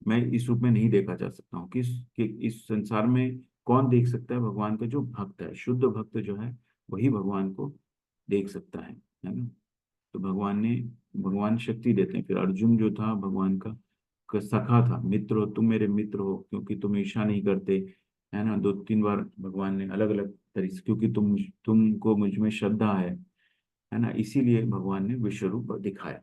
मैं इस रूप में नहीं देखा जा सकता हूँ। कि इस संसार में कौन देख सकता है भगवान का? जो भक्त है, शुद्ध भक्त जो है, वही भगवान को देख सकता है ना। तो भगवान शक्ति देते हैं। फिर अर्जुन जो था भगवान का सखा था, मित्र हो, तुम मेरे मित्र हो क्योंकि तुम ईर्ष्या नहीं करते, है ना। दो तीन बार भगवान ने अलग अलग तरीके से, क्योंकि तुमको मुझ में श्रद्धा है ना, इसीलिए भगवान ने विश्व रूप दिखाया।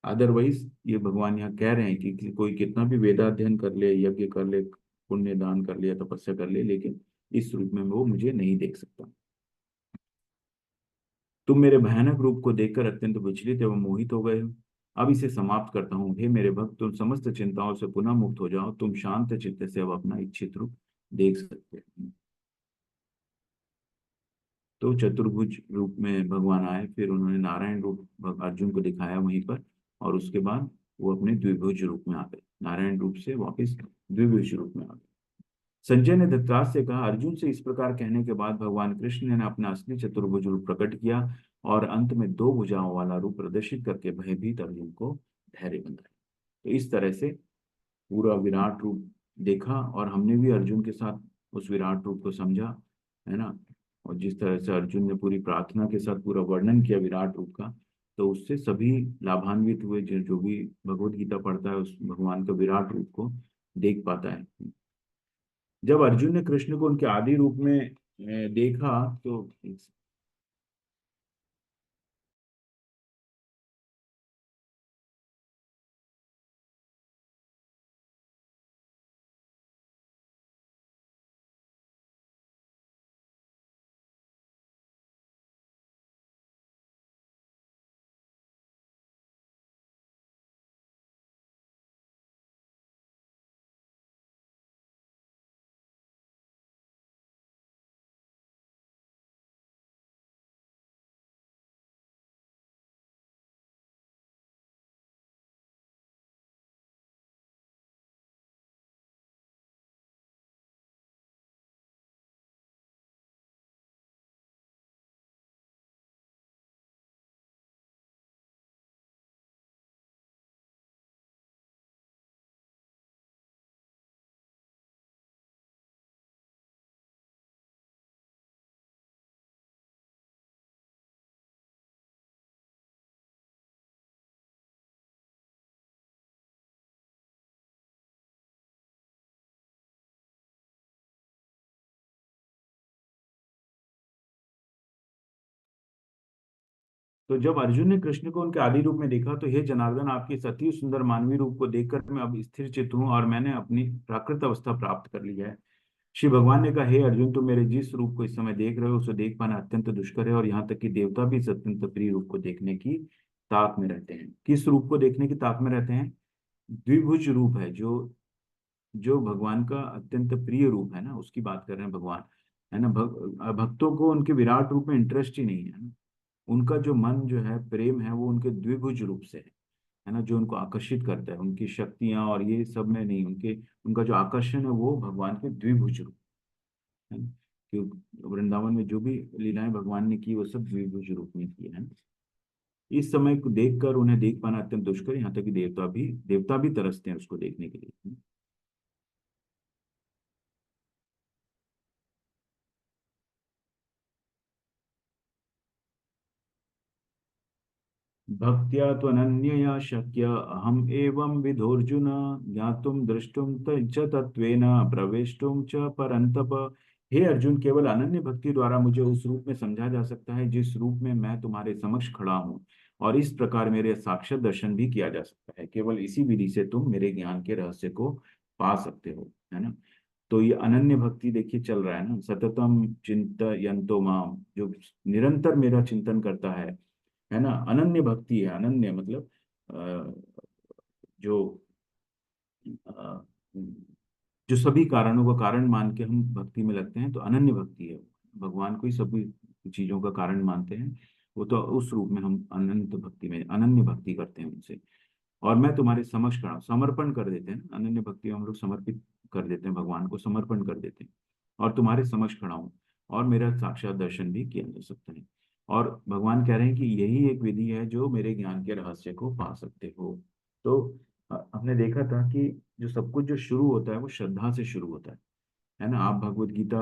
अदरवाइज ये भगवान यहाँ कह रहे हैं कि कोई कितना भी वेदाध्ययन कर ले, यज्ञ कर ले, पुण्य दान कर ले या तपस्या कर ले, लेकिन इस रूप में वो मुझे नहीं देख सकता। तुम मेरे भयानक रूप को देखकर अत्यंत विचलित एवं मोहित हो गए हो। अब इसे समाप्त करता हूँ। हे मेरे भक्त, तुम समस्त चिंताओं से पुनः मुक्त हो जाओ। तुम शांत चित्त से अब अपना इच्छित रूप देख सकते हो। तो चतुर्भुज रूप में भगवान आए, फिर उन्होंने नारायण रूप अर्जुन को दिखाया वहीं पर, और उसके बाद वो अपने द्विभुज रूप में आ गए, नारायण रूप से वापस द्विभुज रूप में आ गए। संजय ने धृतराष्ट्र से कहा, अर्जुन से इस प्रकार कहने के बाद भगवान कृष्ण ने अपना असली चतुर्भुज रूप प्रकट किया, और अंत में दो भुजाओं वाला रूप प्रदर्शित करके भयभीत अर्जुन को धैर्य बनाया। तो इस तरह से पूरा विराट रूप देखा, और हमने भी अर्जुन के साथ उस विराट रूप को समझा, है ना। और जिस तरह से अर्जुन ने पूरी प्रार्थना के साथ पूरा वर्णन किया विराट रूप का, तो उससे सभी लाभान्वित हुए। जो भी भगवत गीता पढ़ता है उस भगवान का विराट रूप को देख पाता है। जब अर्जुन ने कृष्ण को उनके आदि रूप में देखा, तो जब अर्जुन ने कृष्ण को उनके आदि रूप में देखा, तो हे जनार्दन, आपके इस अति सुंदर मानवीय रूप को देखकर मैं अब स्थिर चित्त हूँ, और मैंने अपनी प्राकृत अवस्था प्राप्त कर ली है। श्री भगवान ने कहा, हे अर्जुन, तुम मेरे जिस रूप को इस समय देख रहे हो उसे देख पाना अत्यंत दुष्कर है, और यहाँ तक कि देवता भी इस अत्यंत प्रिय रूप को देखने की ताक में रहते हैं। किस रूप को देखने की ताक में रहते हैं? द्विभुज रूप है, जो जो भगवान का अत्यंत प्रिय रूप है ना, उसकी बात कर रहे हैं भगवान, है ना। भक्तों को उनके विराट रूप में इंटरेस्ट ही नहीं है ना। उनका जो मन जो है, प्रेम है, वो उनके द्विभुज रूप से है ना, जो उनको आकर्षित करता है। उनकी शक्तियां और ये सब में नहीं, उनका जो आकर्षण है वो भगवान के द्विभुज रूप है ना। कि वृंदावन में जो भी लीलाएं भगवान ने की, वो सब द्विभुज रूप में की है ना। इस समय को देखकर उन्हें देख पाना अत्यंत दुष्कर, यहाँ तक कि देवता भी तरसते हैं उसको देखने के लिए। भक्त्या त्वनन्यया शक्य अहम एवं विधोर्जुन, ज्ञातुम द्रष्टुम च तत्वेन प्रवेष्टुम च परंतप। हे अर्जुन, केवल अनन्य भक्ति द्वारा मुझे उस रूप में समझा जा सकता है जिस रूप में मैं तुम्हारे समक्ष खड़ा हूँ, और इस प्रकार मेरे साक्षात दर्शन भी किया जा सकता है। केवल इसी विधि से तुम मेरे ज्ञान के रहस्य को पा सकते हो, है ना। तो ये अनन्य भक्ति देखिए चल रहा है ना, सततम चिंतयन्तो माम, जो निरंतर मेरा चिंतन करता है ना। अनन्य भक्ति है, अनन्य मतलब अ, जो अ, जो सभी कारणों का कारण मान के हम भक्ति में लगते हैं, तो अनन्य भक्ति है। भगवान को ही सभी चीजों का कारण मानते हैं, वो तो उस रूप में हम अनंत भक्ति में अनन्य भक्ति करते हैं उनसे। और मैं तुम्हारे समक्ष खड़ा हूं, समर्पण कर देते हैं, अनन्य भक्ति में हम लोग समर्पित कर देते हैं, भगवान को समर्पण कर देते हैं, और तुम्हारे समक्ष खड़ा हूं, और मेरा साक्षात दर्शन भी किया जा सकता है। और भगवान कह रहे हैं कि यही एक विधि है जो मेरे ज्ञान के रहस्य को पा सकते हो। तो हमने देखा था कि जो सब कुछ जो शुरू होता है वो श्रद्धा से शुरू होता है ना। आप भगवत गीता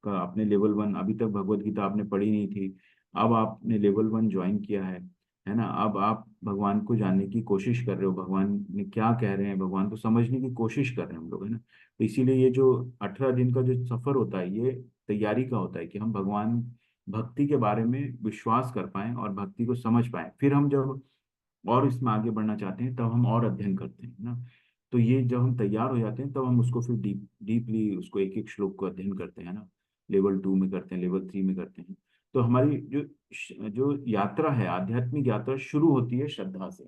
का आपने लेवल 1, अभी तक भगवत गीता आपने पढ़ी नहीं थी, अब आपने लेवल 1 ज्वाइन किया है ना। अब आप भगवान को जानने की कोशिश कर रहे हो, भगवान ने क्या कह रहे हैं, भगवान को समझने की कोशिश कर रहे हैं हम लोग, है ना। तो इसीलिए ये जो 18 दिन का जो सफर होता है ये तैयारी का होता है कि हम भगवान भक्ति के बारे में विश्वास कर पाए और भक्ति को समझ पाए। फिर हम जब और इसमें आगे बढ़ना चाहते हैं तब हम और अध्ययन करते हैं ना। तो ये जब हम तैयार हो जाते हैं तब हम उसको फिर डीपली उसको एक एक श्लोक को अध्ययन करते हैं ना। लेवल 2 में करते हैं, लेवल 3 में करते हैं। तो हमारी जो यात्रा है, आध्यात्मिक यात्रा शुरू होती है श्रद्धा से,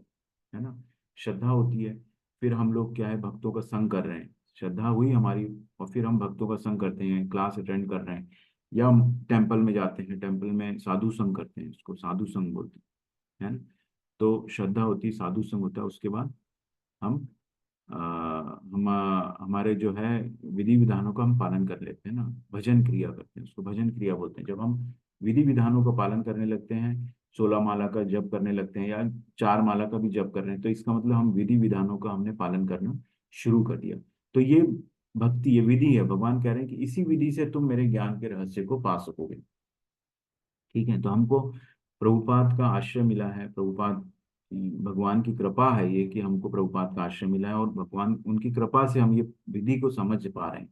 है ना। श्रद्धा होती है, फिर हम लोग क्या है, भक्तों का संग कर रहे हैं, श्रद्धा हुई हमारी, और फिर हम भक्तों का संग करते हैं, क्लास अटेंड कर रहे हैं, या हम टेम्पल में जाते हैं, टेम्पल में साधु संग करते हैं, उसको साधु संग बोलते हैं, है ना। तो श्रद्धा होती है, साधु संग होता है, उसके बाद हम हमारे जो है विधि विधानों का हम पालन कर लेते हैं ना, भजन क्रिया करते हैं, उसको भजन क्रिया बोलते हैं। जब हम विधि विधानों का पालन करने लगते हैं, 16 माला का जप करने लगते हैं, या 4 माला का भी जप कर रहे हैं, तो इसका मतलब हम विधि विधानों का हमने पालन करना शुरू कर दिया। तो ये भक्ति, ये विधि है। भगवान कह रहे हैं कि इसी विधि से तुम मेरे ज्ञान के रहस्य को पा सकोगे। ठीक है, तो हमको प्रभुपाद का आश्रय मिला है, प्रभुपाद भगवान की कृपा है ये कि हमको प्रभुपाद का आश्रय मिला है, और भगवान उनकी कृपा से हम ये विधि को समझ पा रहे हैं।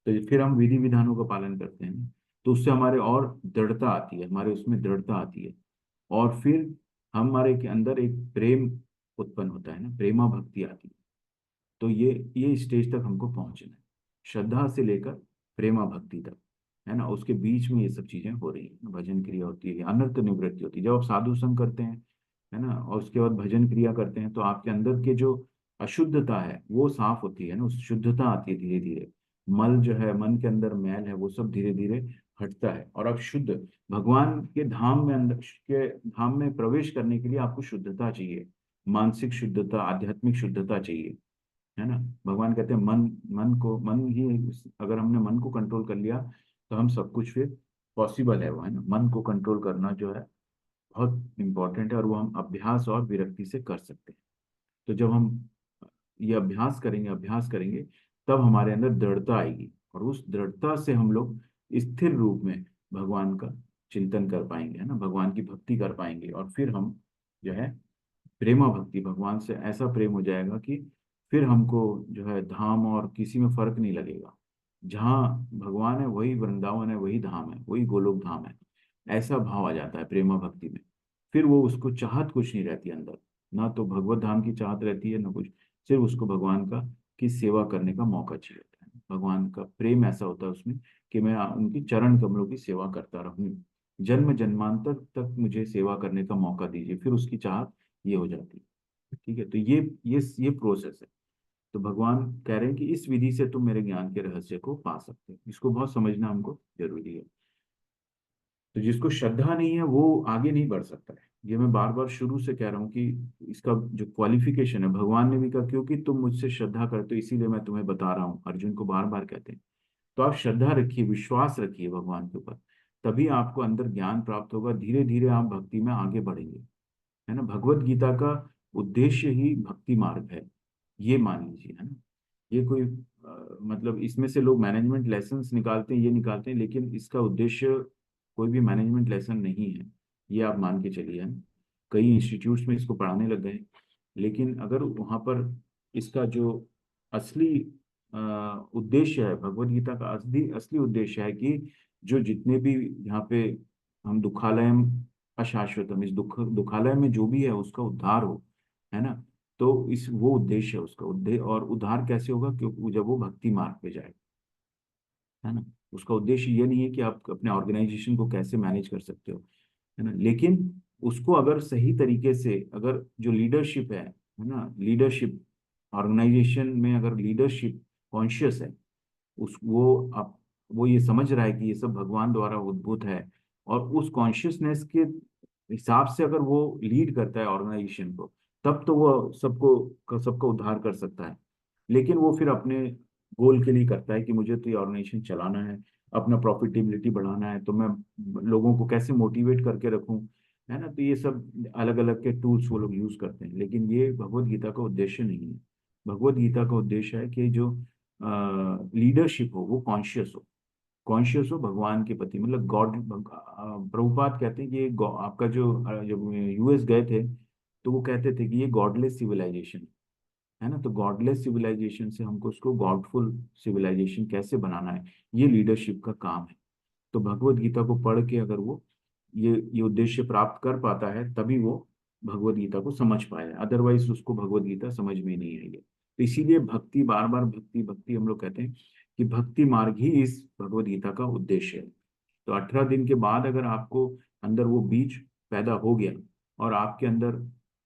तो फिर हम विधि विधानों का पालन करते हैं, तो उससे हमारे और दृढ़ता आती है, हमारे उसमें दृढ़ता आती है। और फिर हमारे के अंदर एक प्रेम उत्पन्न होता है ना, प्रेमा भक्ति आती है। तो ये स्टेज तक हमको पहुंचना है, श्रद्धा से लेकर प्रेमा भक्ति तक, है ना। उसके बीच में ये सब चीजें हो रही है, भजन क्रिया होती है, अनर्थ निवृत्ति होती है जब आप साधु संग करते हैं, है ना, और उसके बाद भजन क्रिया करते हैं, तो आपके अंदर के जो अशुद्धता है वो साफ होती है ना, उस शुद्धता आती है धीरे धीरे। मल जो है, मन के अंदर मैल है, वो सब धीरे धीरे हटता है, और आप शुद्ध भगवान के धाम में, अंदर के धाम में प्रवेश करने के लिए आपको शुद्धता चाहिए, मानसिक शुद्धता, आध्यात्मिक शुद्धता चाहिए, है ना। भगवान कहते हैं मन, मन ही, अगर हमने मन को कंट्रोल कर लिया तो हम सब कुछ फिर पॉसिबल है वो, है ना। मन को कंट्रोल करना जो है बहुत इंपॉर्टेंट है, और वो हम अभ्यास और विरक्ति से कर सकते हैं। तो जब हम ये अभ्यास करेंगे तब हमारे अंदर दृढ़ता आएगी, और उस दृढ़ता से हम लोग स्थिर रूप में भगवान का चिंतन कर पाएंगे, है ना, भगवान की भक्ति कर पाएंगे। और फिर हम जो है प्रेमा भक्ति, भगवान से ऐसा प्रेम हो जाएगा कि फिर हमको जो है धाम और किसी में फर्क नहीं लगेगा। जहाँ भगवान है वही वृंदावन है, वही धाम है, वही गोलोक धाम है, ऐसा भाव आ जाता है प्रेमा भक्ति में। फिर वो उसको चाहत कुछ नहीं रहती अंदर, ना तो भगवत धाम की चाहत रहती है ना कुछ, सिर्फ उसको भगवान का की सेवा करने का मौका चाहिए होता है। भगवान का प्रेम ऐसा होता है उसमें कि मैं उनकी चरण कमलों की सेवा करता रहूं, जन्म जन्मांतर तक मुझे सेवा करने का मौका दीजिए, फिर उसकी चाहत ये हो जाती है। ठीक है, तो ये प्रोसेस है। तो भगवान कह रहे हैं कि इस विधि से तुम मेरे ज्ञान के रहस्य को पा सकते हो, इसको बहुत समझना हमको जरूरी है। तो जिसको श्रद्धा नहीं है वो आगे नहीं बढ़ सकता है। ये मैं बार बार शुरू से कह रहा हूँ कि इसका जो क्वालिफिकेशन है, भगवान ने भी कहा क्योंकि तुम मुझसे श्रद्धा करते हो इसीलिए मैं तुम्हें बता रहा हूँ, अर्जुन को बार बार कहते हैं। तो आप श्रद्धा रखिए, विश्वास रखिए भगवान के ऊपर, तभी आपको अंदर ज्ञान प्राप्त होगा, धीरे धीरे आप भक्ति में आगे बढ़ेंगे, है ना। भगवत गीता का उद्देश्य ही भक्ति मार्ग है, ये मान लीजिए, है ना। ये कोई मतलब इसमें से लोग मैनेजमेंट लेसन्स निकालते हैं, ये निकालते हैं, लेकिन इसका उद्देश्य कोई भी मैनेजमेंट लेसन नहीं है, ये आप मान के चलिए, है ना। कई इंस्टीट्यूट्स में इसको पढ़ाने लग गए, लेकिन अगर वहाँ पर इसका जो असली उद्देश्य है, भगवत गीता का असली असली उद्देश्य है कि जो जितने भी यहाँ पे हम दुखालयम अशाश्वतम, इस दुखालय में जो भी है उसका उद्धार हो, है ना। तो इस वो उद्देश्य है उसका, उद्देश्य, और उद्धार कैसे होगा, क्योंकि जब वो भक्ति मार्ग पे जाए, है ना। उसका उद्देश्य ये नहीं है कि आप अपने ऑर्गेनाइजेशन को कैसे मैनेज कर सकते हो, है ना, लेकिन उसको अगर सही तरीके से, अगर जो लीडरशिप है ना, लीडरशिप ऑर्गेनाइजेशन में अगर लीडरशिप कॉन्शियस है, उस वो आप वो ये समझ रहा है कि ये सब भगवान द्वारा उद्भूत है, और उस कॉन्शियसनेस के हिसाब से अगर वो लीड करता है ऑर्गेनाइजेशन को, तब तो वो सबको सबका उद्धार कर सकता है। लेकिन वो फिर अपने गोल के लिए करता है कि मुझे तो ये ऑर्गेनाइजेशन चलाना है, अपना प्रॉफिटेबिलिटी बढ़ाना है, तो मैं लोगों को कैसे मोटिवेट करके रखूं, है ना। तो ये सब अलग अलग के टूल्स वो लोग यूज करते हैं, लेकिन ये भगवत गीता का उद्देश्य नहीं है। भगवत गीता का उद्देश्य है कि जो लीडरशिप हो वो कॉन्शियस हो, कॉन्शियस हो भगवान के प्रति, मतलब गॉड। प्रभुपाद कहते हैं कि ये आपका जो जब यूएस गए थे तो वो कहते थे कि ये गॉडलेस सिविलाइजेशन है ना। तो गॉडलेस सिविलाइजेशन से हमको उसको गॉडफुल सिविलाइजेशन कैसे बनाना है, ये लीडरशिप का काम है। तो भगवत गीता को पढ़ के अगर वो ये उद्देश्य प्राप्त कर पाता है, तभी वो भगवत गीता को समझ पाया, अदरवाइज उसको भगवत गीता समझ में नहीं आई है। तो इसीलिए भक्ति, बार बार भक्ति भक्ति हम लोग कहते हैं कि भक्ति मार्ग ही इस भगवत गीता का उद्देश्य है। तो 18 दिन के बाद अगर आपको अंदर वो बीज पैदा हो गया और आपके अंदर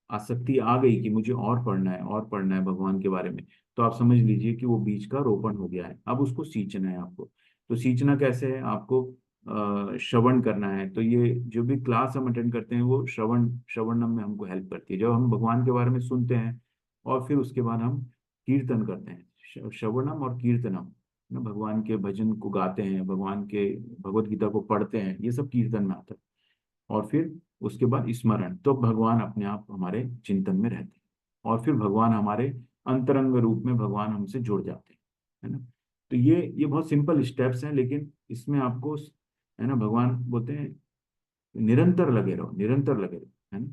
आसक्ति आ गई कि मुझे और पढ़ना है और पढ़ना है भगवान के बारे में, तो आप समझ लीजिए कि वो बीज का रोपण हो गया है। अब उसको सींचना है आपको। तो सींचना कैसे है, आपको श्रवण करना है। तो ये जो भी क्लास हम अटेंड करते हैं वो श्रवणम में हमको हेल्प करती है, जब हम भगवान के बारे में सुनते हैं और फिर उसके बाद हम कीर्तन करते हैं। श्रवणम और कीर्तनम ना, भगवान के भजन को गाते हैं, भगवान के भगवत गीता को पढ़ते हैं, ये सब कीर्तन में आता है। और फिर उसके बाद स्मरण, तो भगवान अपने आप हमारे चिंतन में रहते हैं, और फिर भगवान हमारे अंतरंग रूप में भगवान हमसे जुड़ जाते हैं, है ना। तो ये बहुत सिंपल स्टेप्स हैं, लेकिन इसमें आपको, है ना, भगवान बोलते हैं निरंतर लगे रहो, निरंतर लगे रहो, है ना।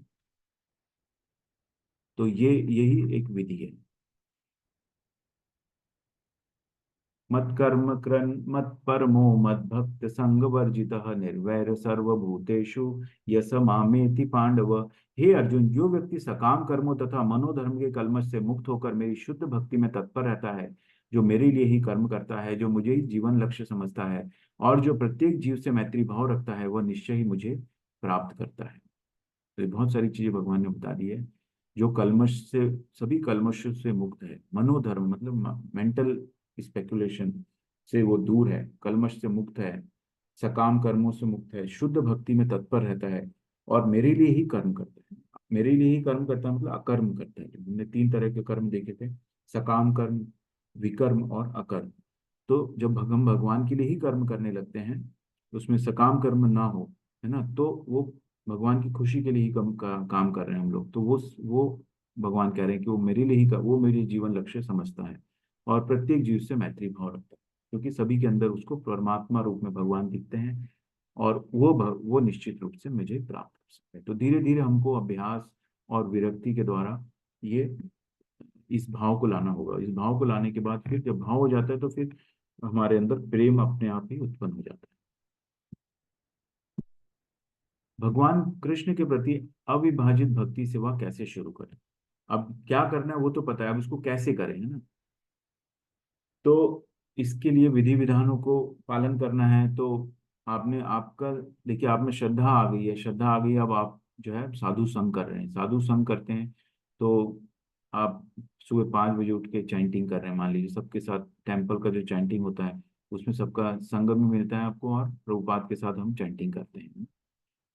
तो ये यही एक विधि है। मत कर्म कृन मत परमो मत भक्त संग वर्जित निर्वैर सर्वभूतेषु यस मामेति पांडव। हे अर्जुन, जो व्यक्ति सकाम कर्मों तथा मनोधर्म के कलमश से मुक्त होकर मेरी शुद्ध भक्ति में तत्पर रहता है, जो मेरे लिए ही कर्म करता है, जो मुझे ही जीवन लक्ष्य समझता है, और जो प्रत्येक जीव से मैत्री भाव रखता है, वह निश्चय ही मुझे प्राप्त करता है। तो ये बहुत सारी चीजें भगवान ने बता दी है। जो कलमश से, सभी कलमश से मुक्त है, मनोधर्म मतलब मेंटल स्पेकुलेशन से वो दूर है, कलमश से मुक्त है, सकाम कर्मों से मुक्त है, शुद्ध भक्ति में तत्पर रहता है, और मेरे लिए ही कर्म करता है। मेरे लिए ही कर्म करता है मतलब अकर्म करता है। हमने 3 तरह के कर्म देखे थे, सकाम कर्म, विकर्म और अकर्म। तो जब हम भगवान के लिए ही कर्म करने लगते हैं, उसमें सकाम कर्म ना हो, है ना, तो वो भगवान की खुशी के लिए ही काम कर रहे हैं हम लोग। तो वो भगवान कह रहे हैं कि वो मेरे लिए ही वो मेरे जीवन लक्ष्य समझता है, और प्रत्येक जीव से मैत्री भाव रखता है, क्योंकि सभी के अंदर उसको परमात्मा रूप में भगवान दिखते हैं, और वो निश्चित रूप से मुझे प्राप्त कर सकते हैं। तो धीरे धीरे हमको अभ्यास और विरक्ति के द्वारा ये इस भाव को लाना होगा। इस भाव को लाने के बाद फिर जब भाव हो जाता है, तो फिर हमारे अंदर प्रेम अपने आप ही उत्पन्न हो जाता है। भगवान कृष्ण के प्रति अविभाजित भक्ति सेवा कैसे शुरू करें। अब क्या करना है वो तो पता है, अब इसको कैसे करें, है ना। तो इसके लिए विधि विधानों को पालन करना है। तो आपने आपका, देखिए आप में श्रद्धा आ गई है, श्रद्धा आ गई, अब आप जो है साधु संग कर रहे हैं, साधु संग करते हैं। तो आप सुबह 5 बजे उठ के चैंटिंग कर रहे हैं, मान लीजिए सबके साथ टेम्पल का जो चैंटिंग होता है उसमें सबका संग भी मिलता है आपको, और प्रभुपाद के साथ हम चैंटिंग करते हैं।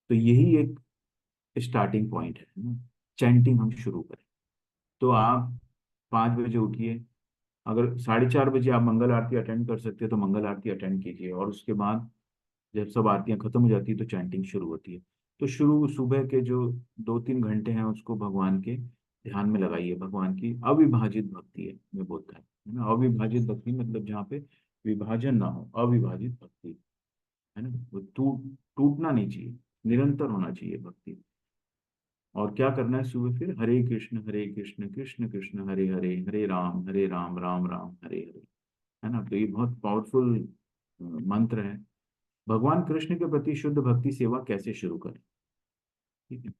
तो यही एक स्टार्टिंग पॉइंट है ना, चैंटिंग हम शुरू करें। तो आप 5 बजे उठिए, अगर 4:30 बजे आप मंगल आरती अटेंड कर सकते हैं तो मंगल आरती अटेंड कीजिए, और उसके बाद जब सब आरतियां खत्म हो जाती है तो चैंटिंग शुरू होती है। तो शुरू सुबह के जो 2-3 घंटे हैं उसको भगवान के ध्यान में लगाइए। भगवान की अविभाजित भक्ति है में बोलता है ना, अविभाजित भक्ति मतलब जहाँ पे विभाजन ना हो, अविभाजित भक्ति, है ना। वो टूटना नहीं चाहिए, निरंतर होना चाहिए भक्ति। और क्या करना है सुबह फिर, हरे कृष्ण कृष्ण कृष्ण हरे हरे, हरे राम राम राम हरे हरे, है ना। तो ये बहुत पावरफुल मंत्र है। भगवान कृष्ण के प्रति शुद्ध भक्ति सेवा कैसे शुरू करें, ठीक है।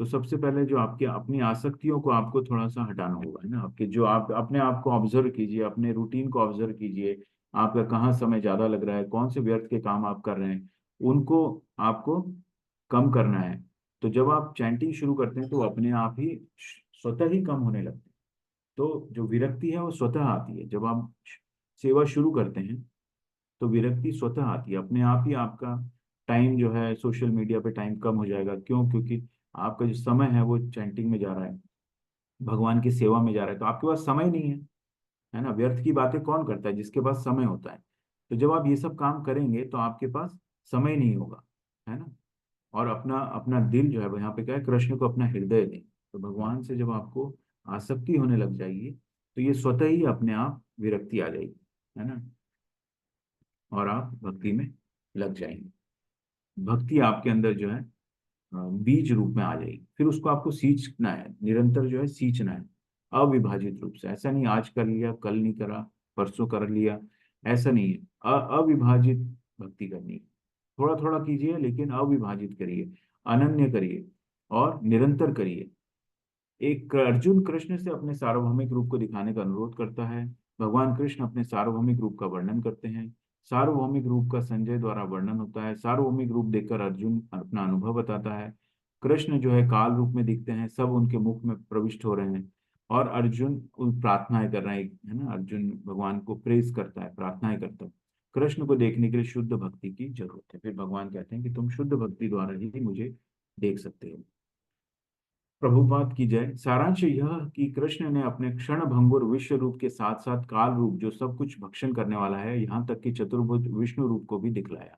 तो सबसे पहले जो आपके अपनी आसक्तियों को आपको थोड़ा सा हटाना होगा, है ना। आपके जो आप अपने आप को ऑब्जर्व कीजिए, अपने रूटीन को ऑब्जर्व कीजिए, आपका कहाँ समय ज्यादा लग रहा है, कौन से व्यर्थ के काम आप कर रहे हैं, उनको आपको कम करना है। तो जब आप चैंटिंग शुरू करते हैं तो वो अपने आप ही स्वतः ही कम होने लगते हैं। तो जो विरक्ति है वो स्वतः आती है, जब आप सेवा शुरू करते हैं तो विरक्ति स्वतः आती है, अपने आप ही आपका टाइम जो है सोशल मीडिया पे टाइम कम हो जाएगा। क्यों? क्योंकि आपका जो समय है वो चैंटिंग में जा रहा है, भगवान की सेवा में जा रहा है, तो आपके पास समय नहीं है ना। व्यर्थ की बातें कौन करता है? जिसके पास समय होता है। तो जब आप ये सब काम करेंगे तो आपके पास समय नहीं होगा, है ना। और अपना अपना दिल जो है, यहाँ पे क्या है, कृष्ण को अपना हृदय दें। तो भगवान से जब आपको आसक्ति होने लग जाएगी तो ये स्वतः ही अपने आप विरक्ति आ जाएगी, है ना, और आप भक्ति में लग जाएंगे। भक्ति आपके अंदर जो है बीज रूप में आ जाएगी। फिर उसको आपको सींचना है, निरंतर जो है सींचना है, अविभाजित रूप से। ऐसा नहीं आज कर लिया कल नहीं करा, परसों कर लिया, ऐसा नहीं है। अविभाजित भक्ति करनी है। थोड़ा थोड़ा कीजिए लेकिन अविभाजित करिए, अनन्य करिए और निरंतर करिए। एक अर्जुन कृष्ण से अपने सार्वभौमिक रूप को दिखाने का अनुरोध करता है। भगवान कृष्ण अपने सार्वभौमिक रूप का वर्णन करते हैं। सार्वभौमिक रूप का संजय द्वारा वर्णन होता है। सार्वभौमिक रूप देखकर अर्जुन अपना अनुभव बताता है। कृष्ण जो है काल रूप में दिखते हैं, सब उनके मुख में प्रविष्ट हो रहे हैं और अर्जुन उन प्रार्थनाएं कर रहे हैं, है ना। अर्जुन भगवान को प्रेज करता है, प्रार्थनाएं करता है। कृष्ण को देखने के लिए शुद्ध भक्ति की जरूरत है। फिर भगवान कहते हैं कि तुम शुद्ध भक्ति द्वारा ही मुझे देख सकते हो। प्रभुपाद की जय। सारांश यह कि कृष्ण ने अपने क्षण भंगुर विश्व रूप के साथ साथ काल रूप, जो सब कुछ भक्षण करने वाला है, यहाँ तक कि चतुर्भुज विष्णु रूप को भी दिखलाया।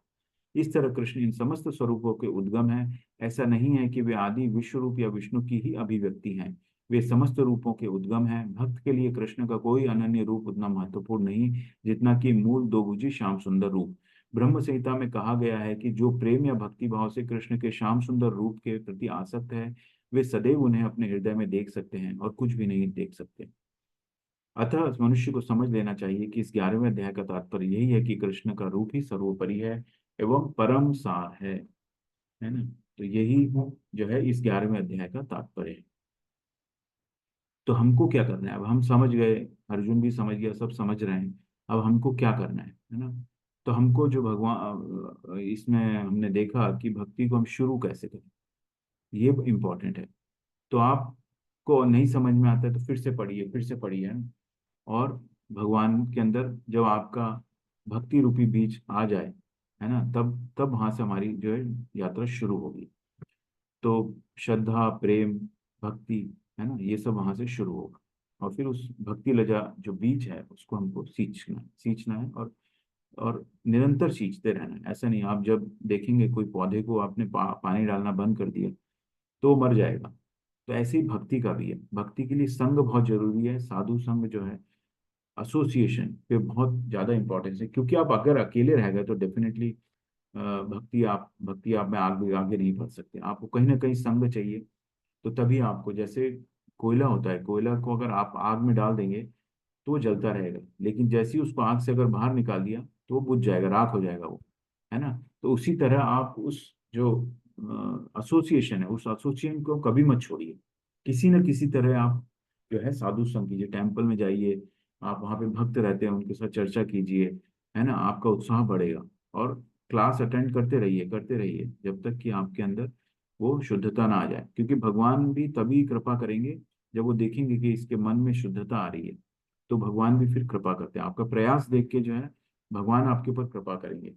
इस तरह कृष्ण इन समस्त स्वरूपों के उद्गम है। ऐसा नहीं है कि वे आदि विश्व रूप या विष्णु की ही अभिव्यक्ति हैं। वे समस्त रूपों के उद्गम हैं। भक्त के लिए कृष्ण का कोई अनन्य रूप उतना महत्वपूर्ण नहीं जितना कि मूल दोभुजी श्याम सुंदर रूप। ब्रह्म संहिता में कहा गया है कि जो प्रेम या भक्ति भाव से कृष्ण के श्याम सुंदर रूप के प्रति आसक्त है, वे सदैव उन्हें अपने हृदय में देख सकते हैं और कुछ भी नहीं देख सकते। अतः मनुष्य को समझ लेना चाहिए कि इस 11वें अध्याय का तात्पर्य यही है कि कृष्ण का रूप ही सर्वोपरि है एवं परम सार है ना। तो यही जो है इस 11वें अध्याय का तात्पर्य है। तो हमको क्या करना है? अब हम समझ गए, अर्जुन भी समझ गया, सब समझ रहे हैं। अब हमको क्या करना है ना। तो हमको जो भगवान इसमें हमने देखा कि भक्ति को हम शुरू कैसे करें, ये इम्पोर्टेंट है। तो आपको नहीं समझ में आता है तो फिर से पढ़िए, है ना। और भगवान के अंदर जब आपका भक्ति रूपी बीज आ जाए, है ना, तब तब वहां से हमारी जो है यात्रा शुरू होगी। तो श्रद्धा, प्रेम, भक्ति, है ना, ये सब वहां से शुरू होगा। और फिर उस भक्ति लजा जो बीज है उसको हमको सींचना है और निरंतर सींचते रहना है। ऐसा नहीं आप जब देखेंगे कोई पौधे को आपने पानी डालना बंद कर दिया तो वो मर जाएगा। तो ऐसे ही भक्ति का भी है। भक्ति के लिए संग बहुत जरूरी है। साधु संग जो है, एसोसिएशन पे बहुत ज्यादा इंपॉर्टेंस है। क्योंकि आप अगर अकेले रह गए तो डेफिनेटली भक्ति आप में आगे आगे नहीं बढ़ सकते। आपको कहीं ना कहीं संग चाहिए। तो तभी आपको, जैसे कोयला होता है, कोयला को अगर आप आग में डाल देंगे तो वो जलता रहेगा, लेकिन जैसे ही उसको आग से अगर बाहर निकाल दिया तो वो बुझ जाएगा, राख हो जाएगा वो, है ना। तो उसी तरह आप उस जो एसोसिएशन है, उस एसोसिएशन को कभी मत छोड़िए। किसी न किसी तरह आप जो है साधु संग कीजिए, टेम्पल में जाइए, आप वहाँ पे भक्त रहते हैं उनके साथ चर्चा कीजिए, है ना, आपका उत्साह बढ़ेगा। और क्लास अटेंड करते रहिए जब तक कि आपके अंदर वो शुद्धता ना आ जाए। क्योंकि भगवान भी तभी कृपा करेंगे जब वो देखेंगे कि इसके मन में शुद्धता आ रही है। तो भगवान भी फिर कृपा करते हैं। आपका प्रयास देख के जो है भगवान आपके ऊपर कृपा करेंगे,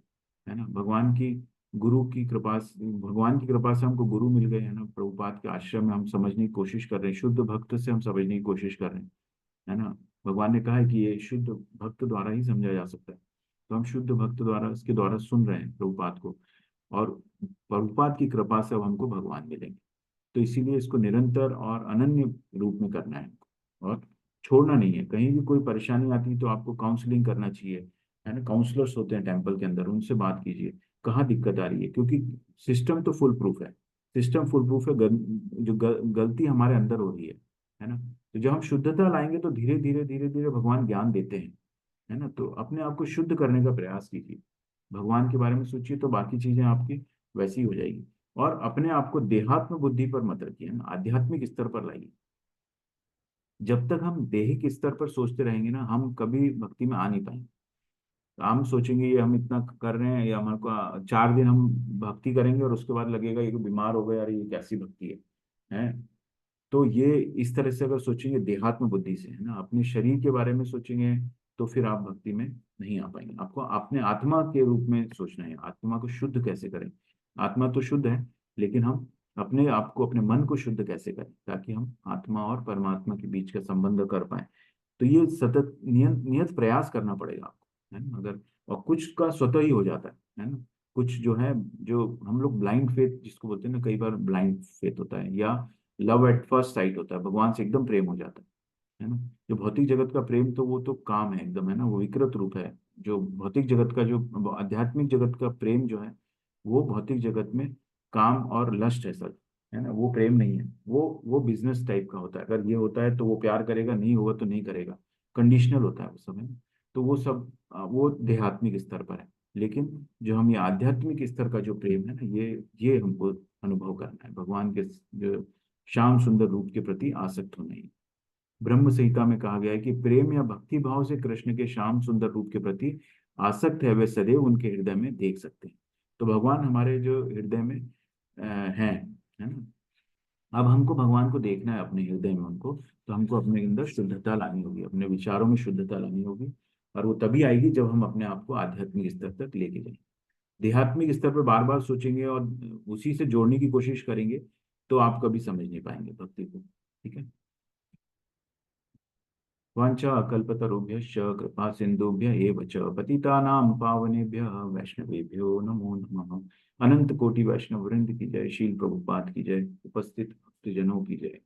है ना। भगवान की कृपा से हमको गुरु मिल गए, है ना। प्रभुपाद के आश्रम में हम समझने की कोशिश कर रहे हैं, शुद्ध भक्त से हम समझने की कोशिश कर रहे हैं, है ना। भगवान ने कहा है कि ये शुद्ध भक्त द्वारा ही समझा जा सकता है। तो हम शुद्ध भक्त द्वारा, इसके द्वारा सुन रहे हैं प्रभुपाद को, और प्रभुपाद की कृपा से अब हमको भगवान मिलेंगे। तो इसीलिए इसको निरंतर और अनन्य रूप में करना है और छोड़ना नहीं है। कहीं भी कोई परेशानी आती है तो आपको काउंसलिंग करना चाहिए, है ना। काउंसलर्स होते हैं टेम्पल के अंदर, उनसे बात कीजिए कहाँ दिक्कत आ रही है। क्योंकि सिस्टम तो फुल प्रूफ है, सिस्टम फुल प्रूफ है। गलती हमारे अंदर हो रही है ना। तो जब हम शुद्धता लाएंगे तो धीरे धीरे धीरे धीरे भगवान ज्ञान देते हैं, है ना। तो अपने आप को शुद्ध करने का प्रयास कीजिए, भगवान के बारे में सोचिए, तो बाकी चीजें आपकी वैसी हो जाएगी। और अपने आप को देहात्म बुद्धि पर मत रखिए, है ना, आध्यात्मिक स्तर पर लाइए। जब तक हम देहिक स्तर पर सोचते रहेंगे ना, हम कभी भक्ति में आ नहीं पाएंगे। तो हम सोचेंगे ये हम इतना कर रहे हैं, या हमारे को 4 दिन हम भक्ति करेंगे और उसके बाद लगेगा ये बीमार हो गए, अरे ये कैसी भक्ति है। तो ये इस तरह से अगर सोचेंगे देहात्म बुद्धि से, है ना, अपने शरीर के बारे में सोचेंगे, तो फिर आप भक्ति में नहीं आ पाएंगे। आपको अपने आत्मा के रूप में सोचना है, आत्मा को शुद्ध कैसे करें। आत्मा तो शुद्ध है, लेकिन हम अपने आप को, अपने मन को शुद्ध कैसे करें ताकि हम आत्मा और परमात्मा के बीच का संबंध कर पाए। तो ये सतत नियत नियत प्रयास करना पड़ेगा आपको, है ना। अगर और कुछ का स्वतः ही हो जाता है ना। कुछ जो है, जो हम लोग ब्लाइंड फेथ जिसको बोलते हैं ना, कई बार ब्लाइंड फेथ होता है, या लव एट फर्स्ट साइट होता है, भगवान से एकदम प्रेम हो जाता है ना। जो भौतिक जगत का प्रेम तो वो तो काम है एकदम, है ना, वो विकृत रूप है। जो भौतिक जगत का, जो आध्यात्मिक जगत का प्रेम जो है, वो भौतिक जगत में काम और लस्ट है सर, है ना, वो प्रेम नहीं है। वो बिजनेस टाइप का होता है। अगर ये होता है तो वो प्यार करेगा, नहीं होगा तो नहीं करेगा, कंडीशनल होता है वो सब, है ना। तो वो सब वो देहात्मिक स्तर पर है। लेकिन जो हम ये आध्यात्मिक स्तर का जो प्रेम है ना, ये हमको अनुभव करना है, भगवान के जो श्याम सुंदर रूप के प्रति आसक्त होना ही। ब्रह्म संहिता में कहा गया है कि प्रेम या भक्ति भाव से कृष्ण के श्याम सुंदर रूप के प्रति आसक्त है, वे सदैव उनके हृदय में देख सकते हैं। तो भगवान हमारे जो हृदय में हैं, है ना। अब हमको भगवान को देखना है अपने हृदय में उनको, तो हमको अपने अंदर शुद्धता लानी होगी, अपने विचारों में शुद्धता लानी होगी। और वो तभी आएगी जब हम अपने आप को आध्यात्मिक स्तर तक लेके जाएंगे। देहात्मिक स्तर पर बार बार सोचेंगे और उसी से जोड़ने की कोशिश करेंगे, तो आप कभी समझ नहीं पाएंगे भक्ति को। ठीक है। वाञ्छा कल्पतरुभ्यश्च कृपा सिन्धुभ्य एव च पतितानां पावनेभ्यः वैष्णवेभ्यो नमो नमः। अनंत कोटि वैष्णव वृंद की जय, शील प्रभुपाद की जय, उपस्थित भक्तजनों की जय।